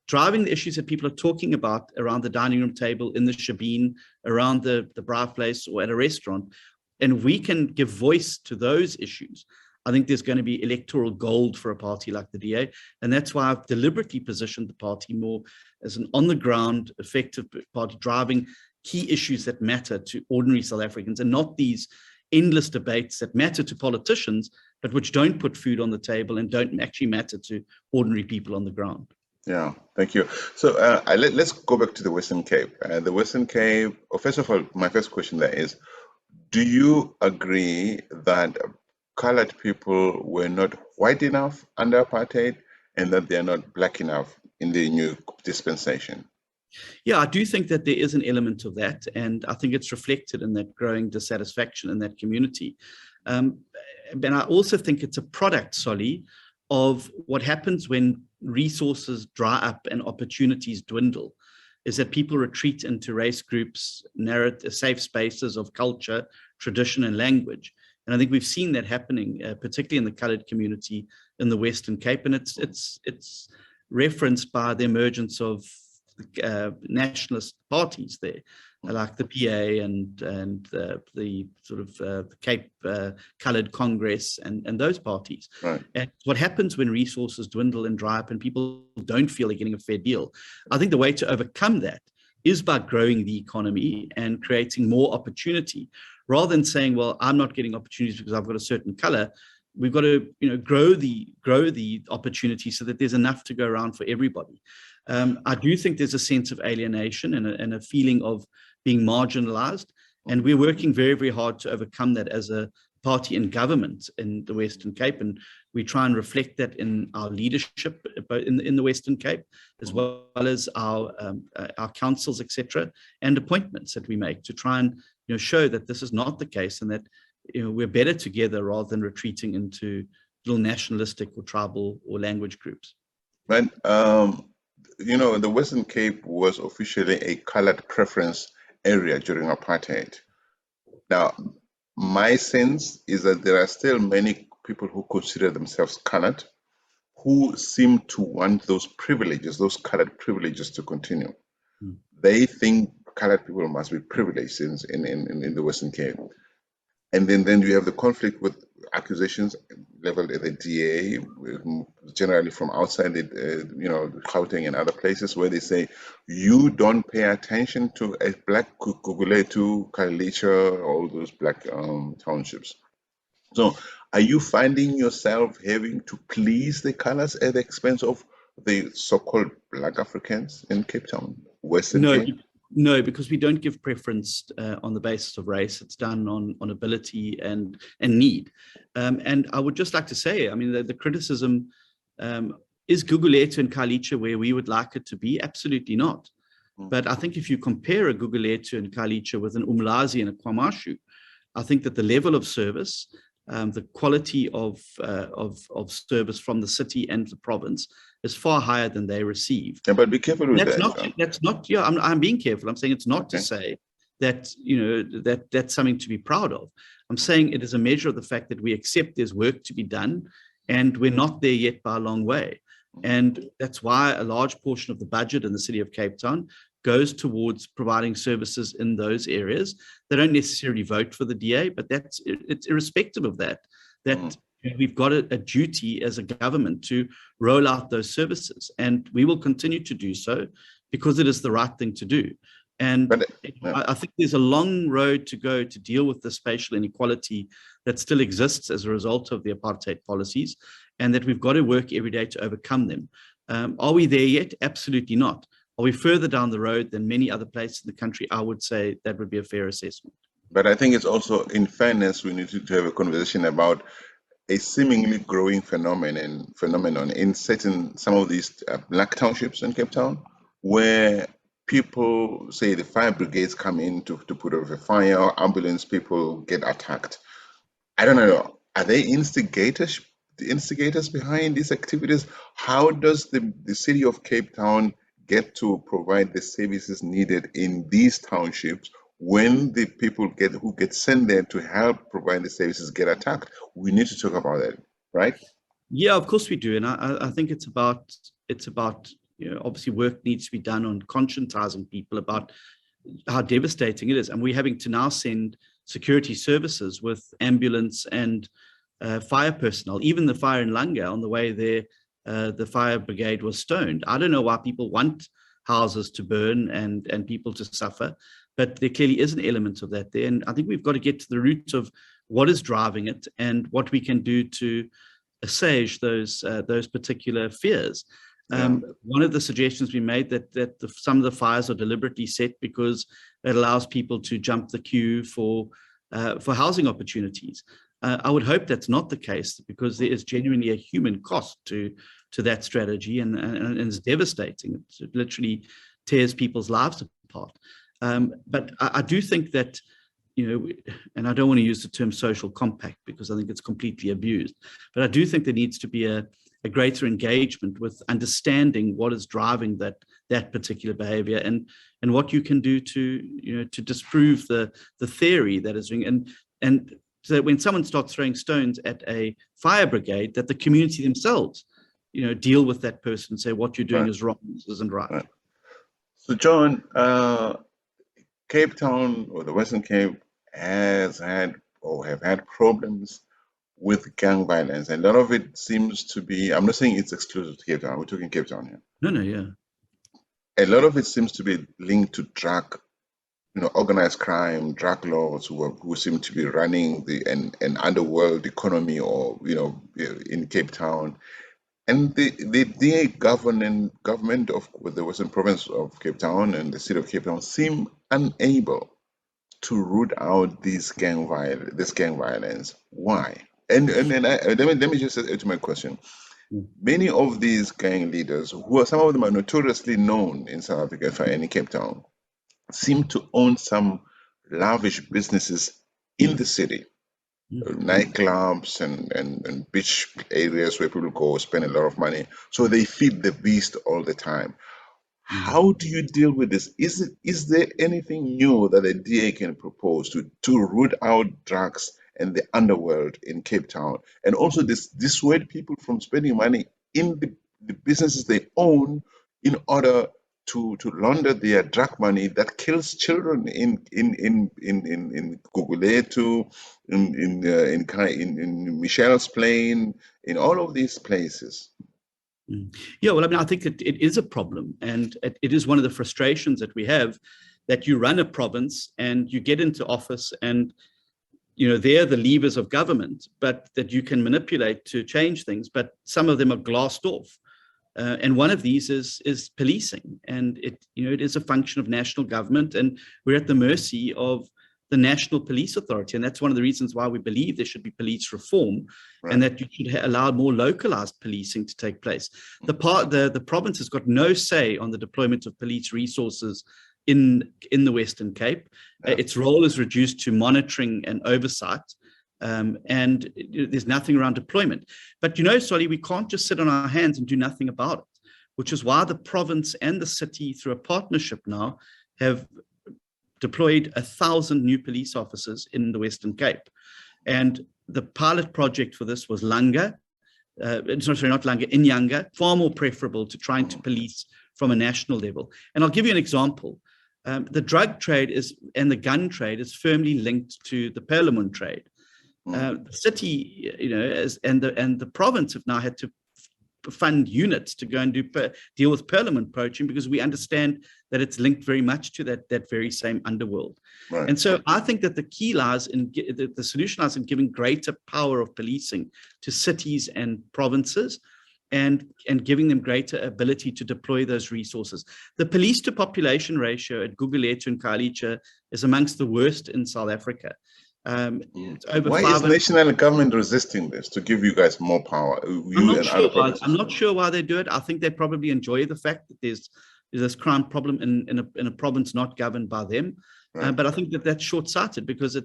driving the issues that people are talking about around the dining room table, in the shebeen, around the braai place, or at a restaurant, and we can give voice to those issues, I think there's going to be electoral gold for a party like the DA. And that's why I've deliberately positioned the party more as an on-the-ground, effective party, driving key issues that matter to ordinary South Africans, and not these endless debates that matter to politicians, but which don't put food on the table and don't actually matter to ordinary people on the ground. Yeah, thank you. So let's go back to the Western Cape. The Western Cape, first of all, my first question there is, do you agree that colored people were not white enough under apartheid and that they are not black enough in the new dispensation? Yeah, I do think that there is an element of that, and I think it's reflected in that growing dissatisfaction in that community. And I also think it's a product, Solly, of what happens when resources dry up and opportunities dwindle, is that people retreat into race groups, safe spaces of culture, tradition, and language. And I think we've seen that happening, particularly in the colored community in the Western Cape, and it's referenced by the emergence of nationalist parties there, like the PA and the sort of Cape Coloured Congress and those parties. Right. And what happens when resources dwindle and dry up and people don't feel they're getting a fair deal? I think the way to overcome that is by growing the economy and creating more opportunity, rather than saying, well, I'm not getting opportunities because I've got a certain color. We've got to, grow the opportunity so that there's enough to go around for everybody. I do think there's a sense of alienation and a feeling of being marginalized, and we're working very, very hard to overcome that as a party in government in the Western Cape, and we try and reflect that in our leadership in the Western Cape, as well as our councils, etc., and appointments that we make to try and show that this is not the case, and that we're better together rather than retreating into little nationalistic or tribal or language groups. But the Western Cape was officially a colored preference area during apartheid. Now, my sense is that there are still many people who consider themselves colored, who seem to want those privileges, those colored privileges, to continue. They think colored people must be privileged in the Western Cape. And then you have the conflict with accusations leveled at the DA, generally from outside Gauteng and other places, where they say, you don't pay attention to a black Guguletu, Khayelitsha, all those black townships. So are you finding yourself having to please the colors at the expense of the so-called black Africans in Cape Town, Western Cape? No, because we don't give preference on the basis of race. It's done on ability and need. And I would just like to say, I mean, the criticism, is Guguletu and Khayelitsha where we would like it to be? Absolutely not. But I think if you compare a Guguletu and Khayelitsha with an Umlazi and a Kwamashu, I think that the level of service, the quality of service from the city and the province is far higher than they receive. Yeah, but be careful with That's not. Yeah, I'm being careful. I'm saying it's not to say that that's something to be proud of. I'm saying it is a measure of the fact that we accept there's work to be done and we're not there yet by a long way. And that's why a large portion of the budget in the city of Cape Town goes towards providing services in those areas. They don't necessarily vote for the DA, but it's irrespective of that, we've got a duty as a government to roll out those services, and we will continue to do so because it is the right thing to do. And I think there's a long road to go to deal with the spatial inequality that still exists as a result of the apartheid policies, and that we've got to work every day to overcome them. Are we there yet? Absolutely not. Are we further down the road than many other places in the country? I would say that would be a fair assessment. But I think it's also, in fairness, we need to have a conversation about a seemingly growing phenomenon in some of these black townships in Cape Town, where people, say the fire brigades come in to put out a fire, ambulance people get attacked. I don't know, are they the instigators behind these activities? How does the city of Cape Town get to provide the services needed in these townships when the people who get sent there to help provide the services get attacked? We need to talk about that, right? Yeah, of course we do. And I think it's about, obviously work needs to be done on conscientizing people about how devastating it is. And we're having to now send security services with ambulance and fire personnel, even the fire in Langa on the way there, the fire brigade was stoned. I don't know why people want houses to burn and people to suffer, but there clearly is an element of that there. And I think we've got to get to the root of what is driving it and what we can do to assuage those particular fears. One of the suggestions we made that some of the fires are deliberately set because it allows people to jump the queue for housing opportunities. I would hope that's not the case, because there is genuinely a human cost to that strategy, and it's devastating. It literally tears people's lives apart. But I do think that, and I don't want to use the term social compact because I think it's completely abused, but I do think there needs to be a greater engagement with understanding what is driving that particular behavior and what you can do to disprove the theory that is doing, and so that when someone starts throwing stones at a fire brigade, that the community themselves deal with that person and say what you're doing is wrong, this isn't right. So John, Cape Town, or the Western Cape, has had or have had problems with gang violence, and a lot of it seems to be, I'm not saying it's exclusive to Cape Town, we're talking Cape Town here. No, yeah. A lot of it seems to be linked to drug, organized crime, drug lords who seem to be running an underworld economy, or in Cape Town. And the government of the Western Province of Cape Town and the city of Cape Town seem unable to root out this gang violence. Why? And let me just add to my question. Many of these gang leaders, some of them are notoriously known in South Africa and in Cape Town, seem to own some lavish businesses in the city, nightclubs and beach areas where people go spend a lot of money. So they feed the beast all the time. How do you deal with this? Is there anything new that the DA can propose to root out drugs and the underworld in Cape Town, and also dissuade people from spending money in the businesses they own in order to launder their drug money that kills children in Guguletu, in Michelle's Plain, in all of these places? Yeah, well, I mean, I think that it is a problem, and it is one of the frustrations that we have, that you run a province and you get into office and they're the levers of government, but that you can manipulate to change things, but some of them are glassed off. And one of these is policing, and it is a function of national government, and we're at the mercy of the National Police Authority, and that's one of the reasons why we believe there should be police reform, and that you should allow more localized policing to take place. The province has got no say on the deployment of police resources in the Western Cape. Its role is reduced to monitoring and oversight. And there's nothing around deployment. But Solly, we can't just sit on our hands and do nothing about it, which is why the province and the city, through a partnership now, have deployed 1,000 new police officers in the Western Cape. And the pilot project for this was Langa, not Langa, Inyanga, far more preferable to trying to police from a national level. And I'll give you an example. The drug trade and the gun trade is firmly linked to the Parliament trade. The city, and the province have now had to fund units to go and deal with Parliament poaching, because we understand that it's linked very much to that very same underworld. Right. And so I think that the key lies in the solution lies in giving greater power of policing to cities and provinces, and giving them greater ability to deploy those resources. The police to population ratio at Gugulethu and Khayelitsha is amongst the worst in South Africa. Why is national government resisting this to give you guys more power? I'm not sure why they do it. I think they probably enjoy the fact that there's this crime problem in a province not governed by them. Right. But I think that's short-sighted, because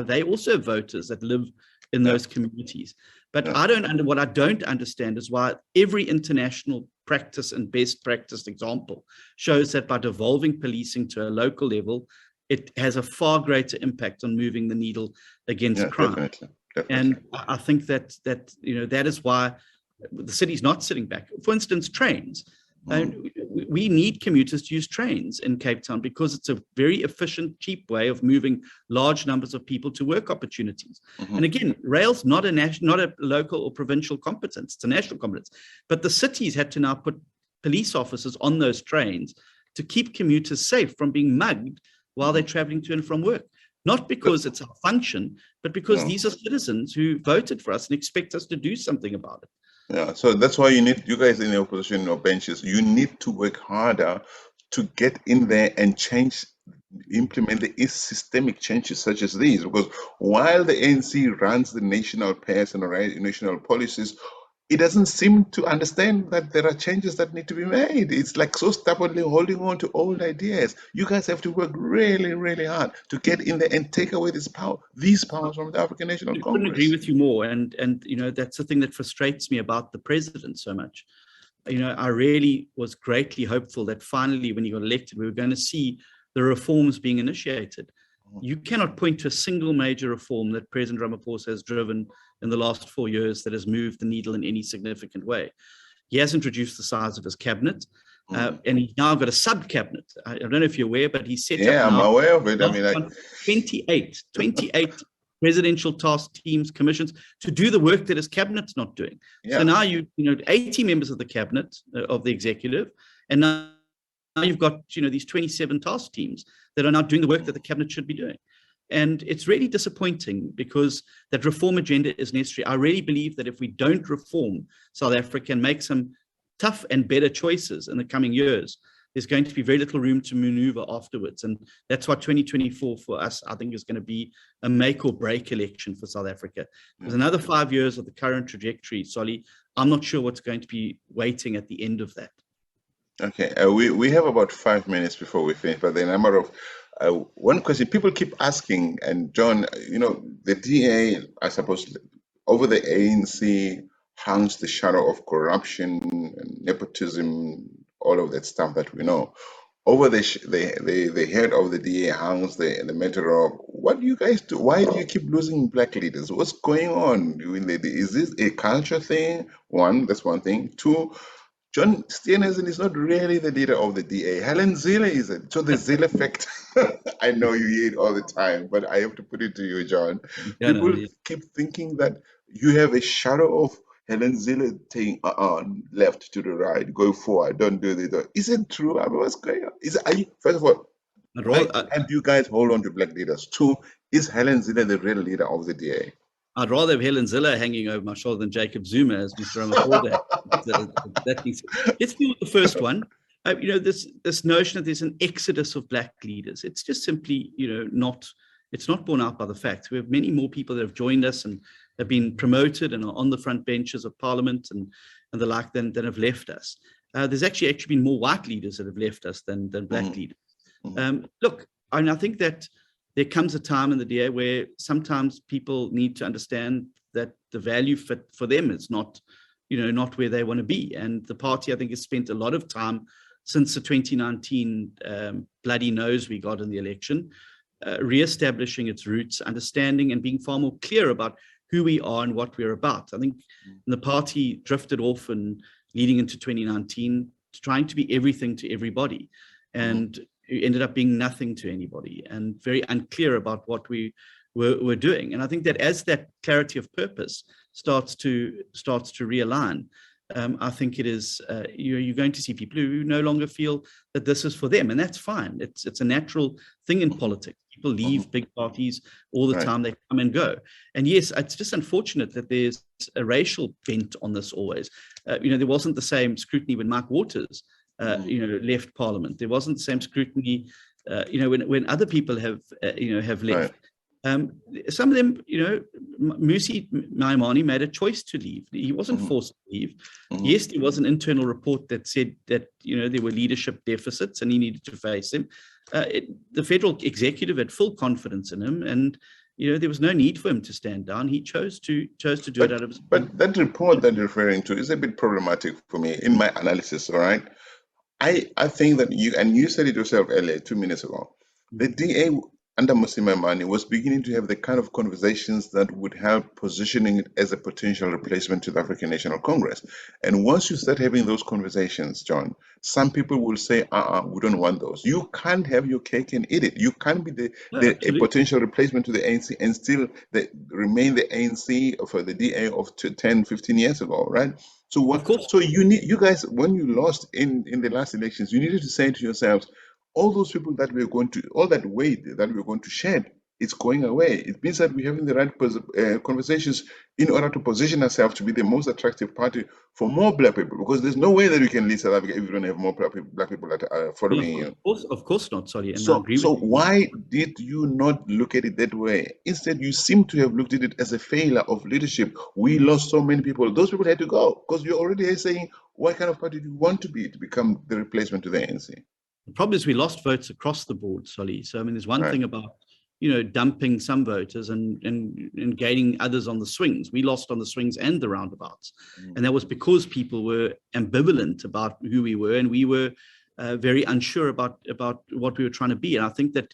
they also have voters that live in those communities. But what I don't understand is why every international practice and best practice example shows that by devolving policing to a local level, it has a far greater impact on moving the needle against crime. Definitely. And I think that is why the city's not sitting back. For instance, trains. We need commuters to use trains in Cape Town, because it's a very efficient, cheap way of moving large numbers of people to work opportunities. And again, rail's not a local or provincial competence, it's a national competence. But the cities had to now put police officers on those trains to keep commuters safe from being mugged while they're traveling to and from work. Not because it's a function, but because these are citizens who voted for us and expect us to do something about it. Yeah, so that's why you guys in the opposition or benches, you need to work harder to get in there and implement the systemic changes such as these. Because while the ANC runs the national affairs and national policies, it doesn't seem to understand that there are changes that need to be made. It's like so stubbornly holding on to old ideas. You guys have to work really, really hard to get in there and take away these powers from the African National Congress. I couldn't agree with you more. And that's the thing that frustrates me about the president so much. I really was greatly hopeful that finally, when he got elected, we were going to see the reforms being initiated. You cannot point to a single major reform that President Ramaphosa has driven in the last 4 years that has moved the needle in any significant way. He has introduced the size of his cabinet, and he's now got a sub-cabinet. I don't know if you're aware, but he's set up now. I'm aware of it. 28 presidential task teams, commissions to do the work that his cabinet's not doing. Yeah. So now 80 members of the cabinet, of the executive, and now you've got these 27 task teams that are now doing the work that the cabinet should be doing. And it's really disappointing, because that reform agenda is necessary. I really believe that if we don't reform South Africa and make some tough and better choices in the coming years, there's going to be very little room to maneuver afterwards. And that's why 2024 for us, I think, is going to be a make or break election for South Africa. There's another 5 years of the current trajectory, Solly. I'm not sure what's going to be waiting at the end of that. Okay, we have about 5 minutes before we finish, but the number of one question people keep asking, and John, the DA, I suppose, over the ANC hangs the shadow of corruption and nepotism, all of that stuff that we know. Over the head of the DA hangs the matter of, what do you guys do? Why do you keep losing black leaders? What's going on? Is this a culture thing? That's one thing. Two, John Steenhuisen is not really the leader of the DA. Helen Zille is it. So the Zille effect, I know you hear it all the time, but I have to put it to you, John. People keep thinking that you have a shadow of Helen Zille saying, left to the right, go forward, don't do this. Is it true? I mean, what's going on? First of all, and you guys hold on to black leaders? Two, is Helen Zille the real leader of the DA? I'd rather have Helen Zille hanging over my shoulder than Jacob Zuma as Mr. Ramaphosa. Let's deal with the first one. This notion that there's an exodus of black leaders. It's just simply, it's not borne out by the facts. We have many more people that have joined us and have been promoted and are on the front benches of Parliament and the like than have left us. There's actually been more white leaders that have left us than black leaders. Look, I think that there comes a time in the DA where sometimes people need to understand that the value for them is not where they want to be. And the party, I think, has spent a lot of time since the 2019 bloody nose we got in the election, reestablishing its roots, understanding and being far more clear about who we are and what we're about. I think the party drifted off and leading into 2019, trying to be everything to everybody, and ended up being nothing to anybody, and very unclear about what we were doing. And I think that as that clarity of purpose starts to realign, I think it is you're going to see people who no longer feel that this is for them, and that's fine. It's a natural thing in politics. People leave big parties all the time; they come and go. And yes, it's just unfortunate that there's a racial bent on this always. There wasn't the same scrutiny when Mike Waters, left Parliament. There wasn't the same scrutiny, when other people have left. Right. Some of them, Musi Maimane made a choice to leave. He wasn't forced to leave. Yes, there was an internal report that said that, there were leadership deficits and he needed to face them. The federal executive had full confidence in him, and, there was no need for him to stand down. He chose to do it out of his... But that report that you're referring to is a bit problematic for me in my analysis, all right? I think that you said it yourself earlier, 2 minutes ago, the DA under Maimane was beginning to have the kind of conversations that would help positioning it as a potential replacement to the African National Congress. And once you start having those conversations, John, some people will say, we don't want those. You can't have your cake and eat it. You can't be a potential replacement to the ANC and still remain the ANC for the DA of 10, 15 years ago, right? So what? So you guys, when you lost in the last elections, you needed to say to yourselves, all those people that all that weight that we're going to shed, it's going away. It means that we're having the right conversations in order to position ourselves to be the most attractive party for more Black people, because there's no way that we can lead South Africa if we don't have more Black people that are following you. Of course not, sorry. And so I agree with you. Why did you not look at it that way? Instead, you seem to have looked at it as a failure of leadership. We lost so many people. Those people had to go, because you're already saying, what kind of party do you want to be to become the replacement to the ANC? The problem is we lost votes across the board, Solly. So, there's one thing about, dumping some voters and gaining others on the swings. We lost on the swings and the roundabouts. And that was because people were ambivalent about who we were, and we were very unsure about what we were trying to be. And I think that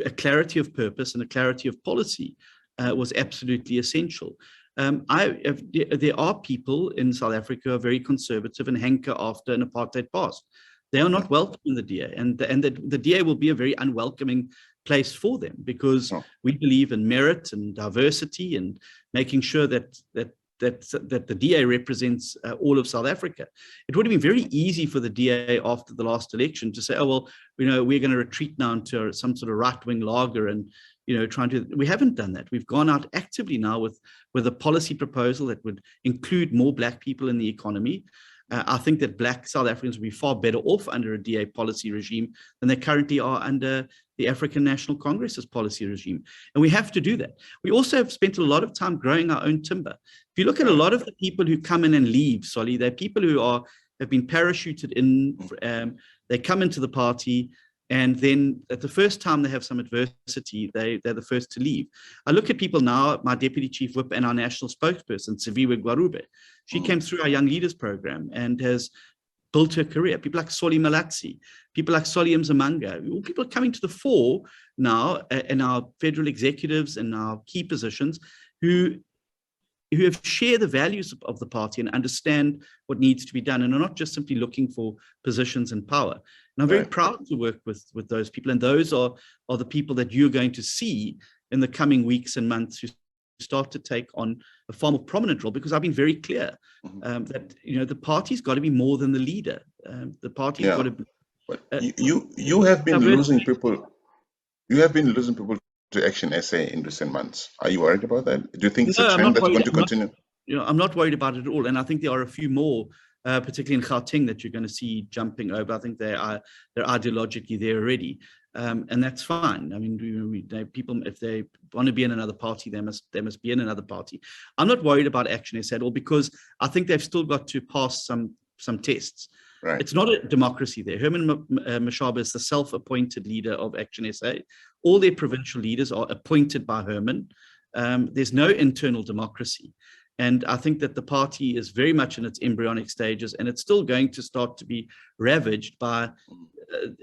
a clarity of purpose and a clarity of policy was absolutely essential. There are people in South Africa who are very conservative and hanker after an apartheid past. They are not welcome in the DA, and the DA will be a very unwelcoming place for them, because we believe in merit and diversity and making sure that the DA represents all of South Africa. It would have been very easy for the DA after the last election to say, oh, well, we're going to retreat now into some sort of right-wing lager and, we haven't done that. We've gone out actively now with a policy proposal that would include more Black people in the economy. I think that Black South Africans would be far better off under a DA policy regime than they currently are under the African National Congress's policy regime. And we have to do that. We also have spent a lot of time growing our own timber. If you look at a lot of the people who come in and leave, Solly, they're people who have been parachuted in, they come into the party, and then at the first time they have some adversity, they're the first to leave. I look at people now, my Deputy Chief Whip and our national spokesperson, Siviwe Gwarube. She came through our Young Leaders program and has built her career. People like Solly Malatsi, people like Solly Mzamanga, people are coming to the fore now in our federal executives and our key positions who have shared the values of the party and understand what needs to be done, and are not just simply looking for positions and power. And I'm very proud to work with those people, and those are the people that you're going to see in the coming weeks and months who start to take on a far more prominent role, because I've been very clear that the party's got to be more than the leader. The party's got to be. But you have been losing people. You have been losing people to ActionSA in recent months. Are you worried about that? Do you think it's a trend that's going to continue? I'm not worried about it at all, and I think there are a few more, particularly in Gauteng, that you're going to see jumping over. I think they're ideologically there already. And that's fine. I mean, people, if they want to be in another party, they must be in another party. I'm not worried about ActionSA at all, because I think they've still got to pass some tests. Right. It's not a democracy there. Herman Mashaba is the self-appointed leader of ActionSA. All their provincial leaders are appointed by Herman. There's no internal democracy. And I think that the party is very much in its embryonic stages, and it's still going to start to be ravaged by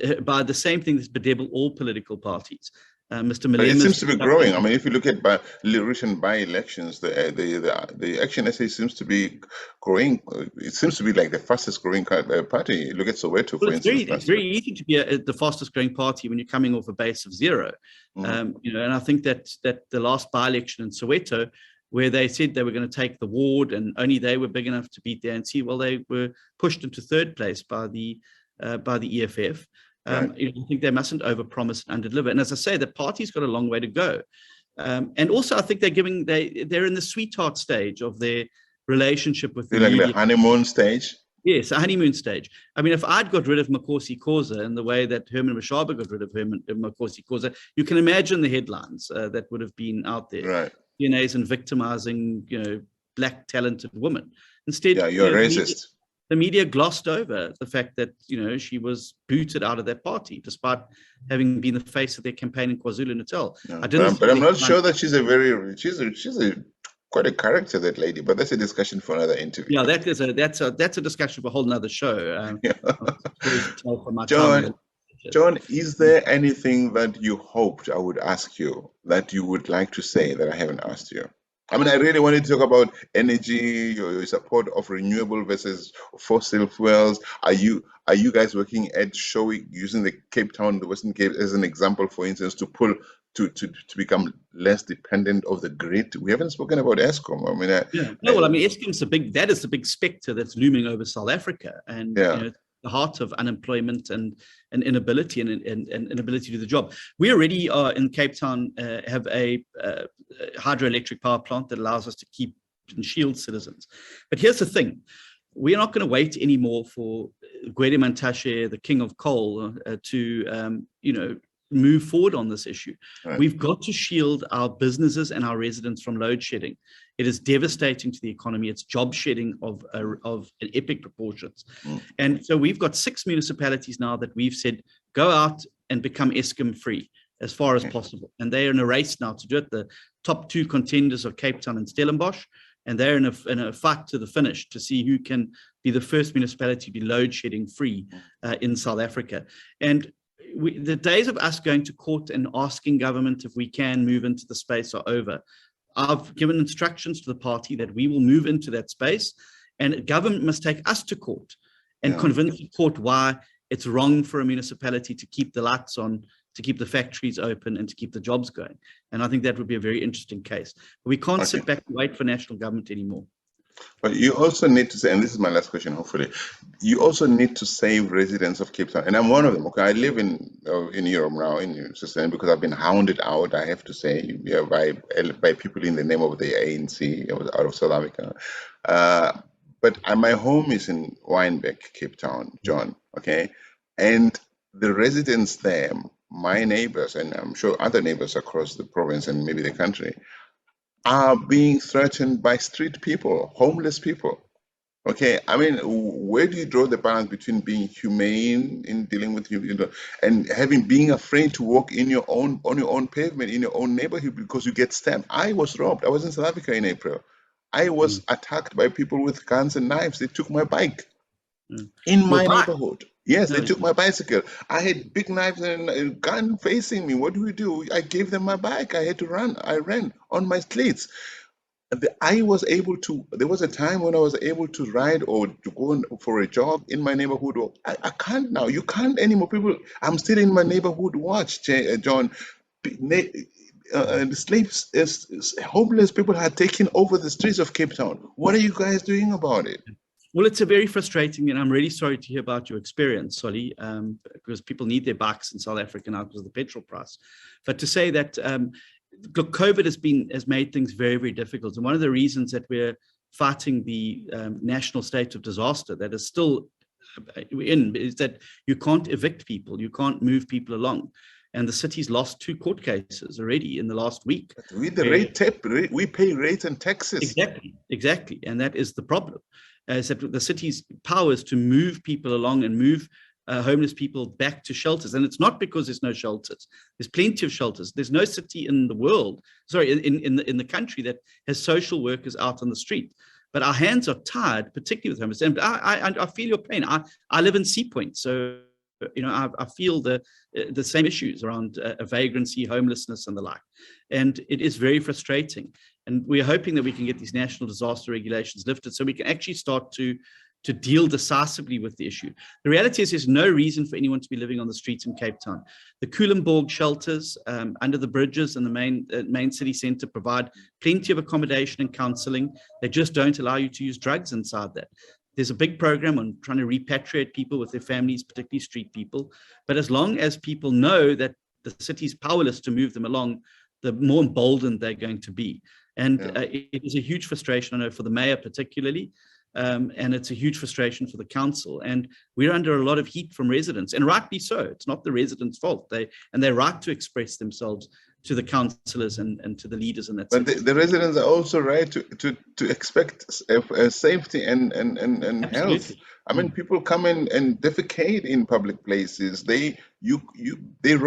the same thing that's bedeviled all political parties. Mr. But it Malema's seems to be growing. I mean, if you look at recent by-elections, the ActionSA seems to be growing. It seems to be like the fastest growing party. Look at Soweto, for instance. It's very easy to be the fastest growing party when you're coming off a base of zero. And I think that the last by-election in Soweto, where they said they were going to take the ward and only they were big enough to beat the ANC, well, they were pushed into third place by the EFF. I think they mustn't overpromise and underdeliver. And as I say, the party's got a long way to go. And also, I think they're in the sweetheart stage of their relationship with the media. The honeymoon stage? Yes, a honeymoon stage. I mean, if I'd got rid of Makosi Khoza in the way that Herman Mashaba got rid of Makosi Khoza, you can imagine the headlines that would have been out there. Right. DNAs and victimizing, black talented women. Instead, you're racist. The media glossed over the fact that, she was booted out of that party, despite having been the face of their campaign in KwaZulu-Natal. But I'm not sure that she's quite a character, that lady. But that's a discussion for another interview. Yeah, that's a discussion for a whole nother show. John, is there anything that you hoped I would ask you that you would like to say that I haven't asked you? I mean, I really wanted to talk about energy, your support of renewable versus fossil fuels. Are you guys working at using the Cape Town, the Western Cape, as an example, for instance, to become less dependent of the grid? We haven't spoken about Eskom. I mean, Eskom's that is the big spectre that's looming over South Africa, and the heart of unemployment and inability and inability to do the job. We already are in Cape Town, have a hydroelectric power plant that allows us to keep and shield citizens. But here's the thing. We're not going to wait anymore for Gwede Mantashe, the king of coal, to move forward on this issue. Right. We've got to shield our businesses and our residents from load shedding. It is devastating to the economy. It's job shedding of epic proportions. And so we've got 6 municipalities now that we've said, go out and become Eskom free as far as possible. And they are in a race now to do it. The top 2 contenders are Cape Town and Stellenbosch, and they're in a fight to the finish to see who can be the first municipality to be load shedding free in South Africa. And the days of us going to court and asking government if we can move into the space are over. I've given instructions to the party that we will move into that space, and government must take us to court and convince the court why it's wrong for a municipality to keep the lights on, to keep the factories open, and to keep the jobs going. And I think that would be a very interesting case. But we can't sit back and wait for national government anymore. But you also need to say, and this is my last question, hopefully, you also need to save residents of Cape Town. And I'm one of them. Okay, I live in Europe now, in Switzerland, because I've been hounded out, I have to say, by people in the name of the ANC out of South Africa. But my home is in Wynberg, Cape Town, John, okay? And the residents there, my neighbors, and I'm sure other neighbors across the province and maybe the country, are being threatened by street people, homeless people. Okay, I mean, where do you draw the balance between being humane in dealing with and being afraid to walk on your own pavement in your own neighborhood because you get stabbed? I was robbed. I was in South Africa in April. I was attacked by people with guns and knives. They took my bike in my neighborhood. Yes, they took my bicycle. I had big knives and a gun facing me. What do? I gave them my bike. I had to run. I ran on my cleats. I was able to, there was a time when I was able to ride or to go for a jog in my neighborhood. I can't now. You can't anymore. People, I'm still in my neighborhood watch, John. Homeless people had taken over the streets of Cape Town. What are you guys doing about it? Well, it's a very frustrating, and I'm really sorry to hear about your experience, Solly, because people need their bikes in South Africa now because of the petrol price. But to say that, look, COVID has made things very, very difficult. And one of the reasons that we're fighting the national state of disaster that is still in is that you can't evict people, you can't move people along. And the city's lost 2 court cases already in the last week. With the we pay rates and taxes. Exactly. And that is the problem. Is that the city's powers to move people along and move homeless people back to shelters. And it's not because there's no shelters. There's plenty of shelters. There's no city in the world, in the country that has social workers out on the street. But our hands are tied, particularly with homeless. And I feel your pain. I live in Sea Point, so I feel the same issues around vagrancy, homelessness, and the like. And it is very frustrating. And we're hoping that we can get these national disaster regulations lifted so we can actually start to deal decisively with the issue. The reality is there's no reason for anyone to be living on the streets in Cape Town. The Kulenborg shelters under the bridges and the main city centre provide plenty of accommodation and counselling. They just don't allow you to use drugs inside that. There's a big program on trying to repatriate people with their families, particularly street people. But as long as people know that the city's powerless to move them along, the more emboldened they're going to be. And it is a huge frustration, I know, for the mayor particularly. And it's a huge frustration for the council. And we're under a lot of heat from residents, and rightly so. It's not the residents' fault. They're right to express themselves to the councillors and to the leaders in that. But the residents are also right to expect safety and health. I mean, people come in and defecate in public places. They rob you. They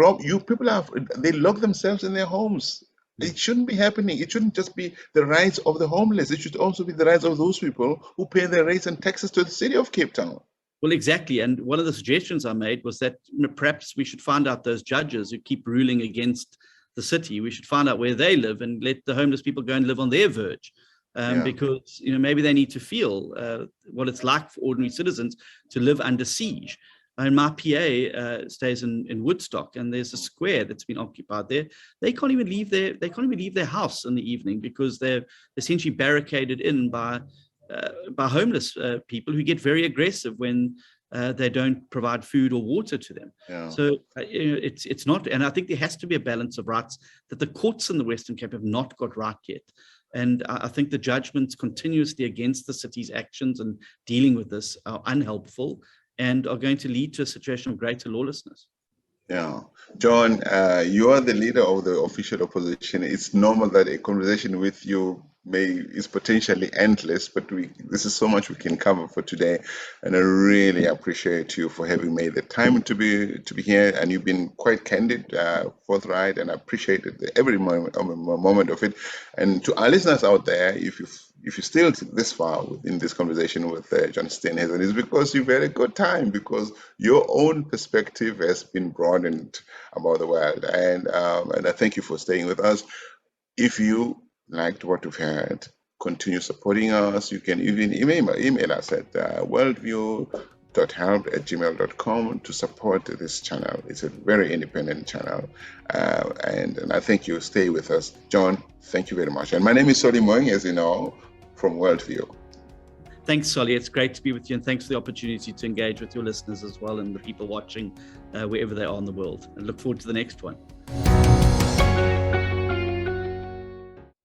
lock themselves in their homes. It shouldn't be happening. It shouldn't just be the rights of the homeless. It should also be the rights of those people who pay their rates and taxes to the city of Cape Town. Well, exactly. And one of the suggestions I made was that perhaps we should find out those judges who keep ruling against the city. We should find out where they live and let the homeless people go and live on their verge. Because maybe they need to feel what it's like for ordinary citizens to live under siege. And my PA stays in Woodstock, and there's a square that's been occupied there. They can't even leave their house in the evening because they're essentially barricaded in by homeless people who get very aggressive when they don't provide food or water to them. So it's not, and I think there has to be a balance of rights that the courts in the Western Cape have not got right yet. And I think the judgments continuously against the city's actions and dealing with this are unhelpful and are going to lead to a situation of greater lawlessness. Yeah. John, you are the leader of the official opposition. It's normal that a conversation with you is potentially endless, but this is so much we can cover for today, and I really appreciate you for having made the time to be here, and you've been quite candid, forthright, and I appreciated every moment of it. And to our listeners out there, if you're still this far in this conversation with John Steenhuisen, it's because you've had a good time, because your own perspective has been broadened about the world, and I thank you for staying with us. If you liked what you've heard, continue supporting us. You can even email us at worldview.help@gmail.com to support this channel. It's a very independent channel, and I think you'll stay with us. John, thank you very much. And my name is Solly Moeng, as you know, from WorldView. Thanks, Solly. It's great to be with you, and thanks for the opportunity to engage with your listeners as well and the people watching wherever they are in the world. And look forward to the next one.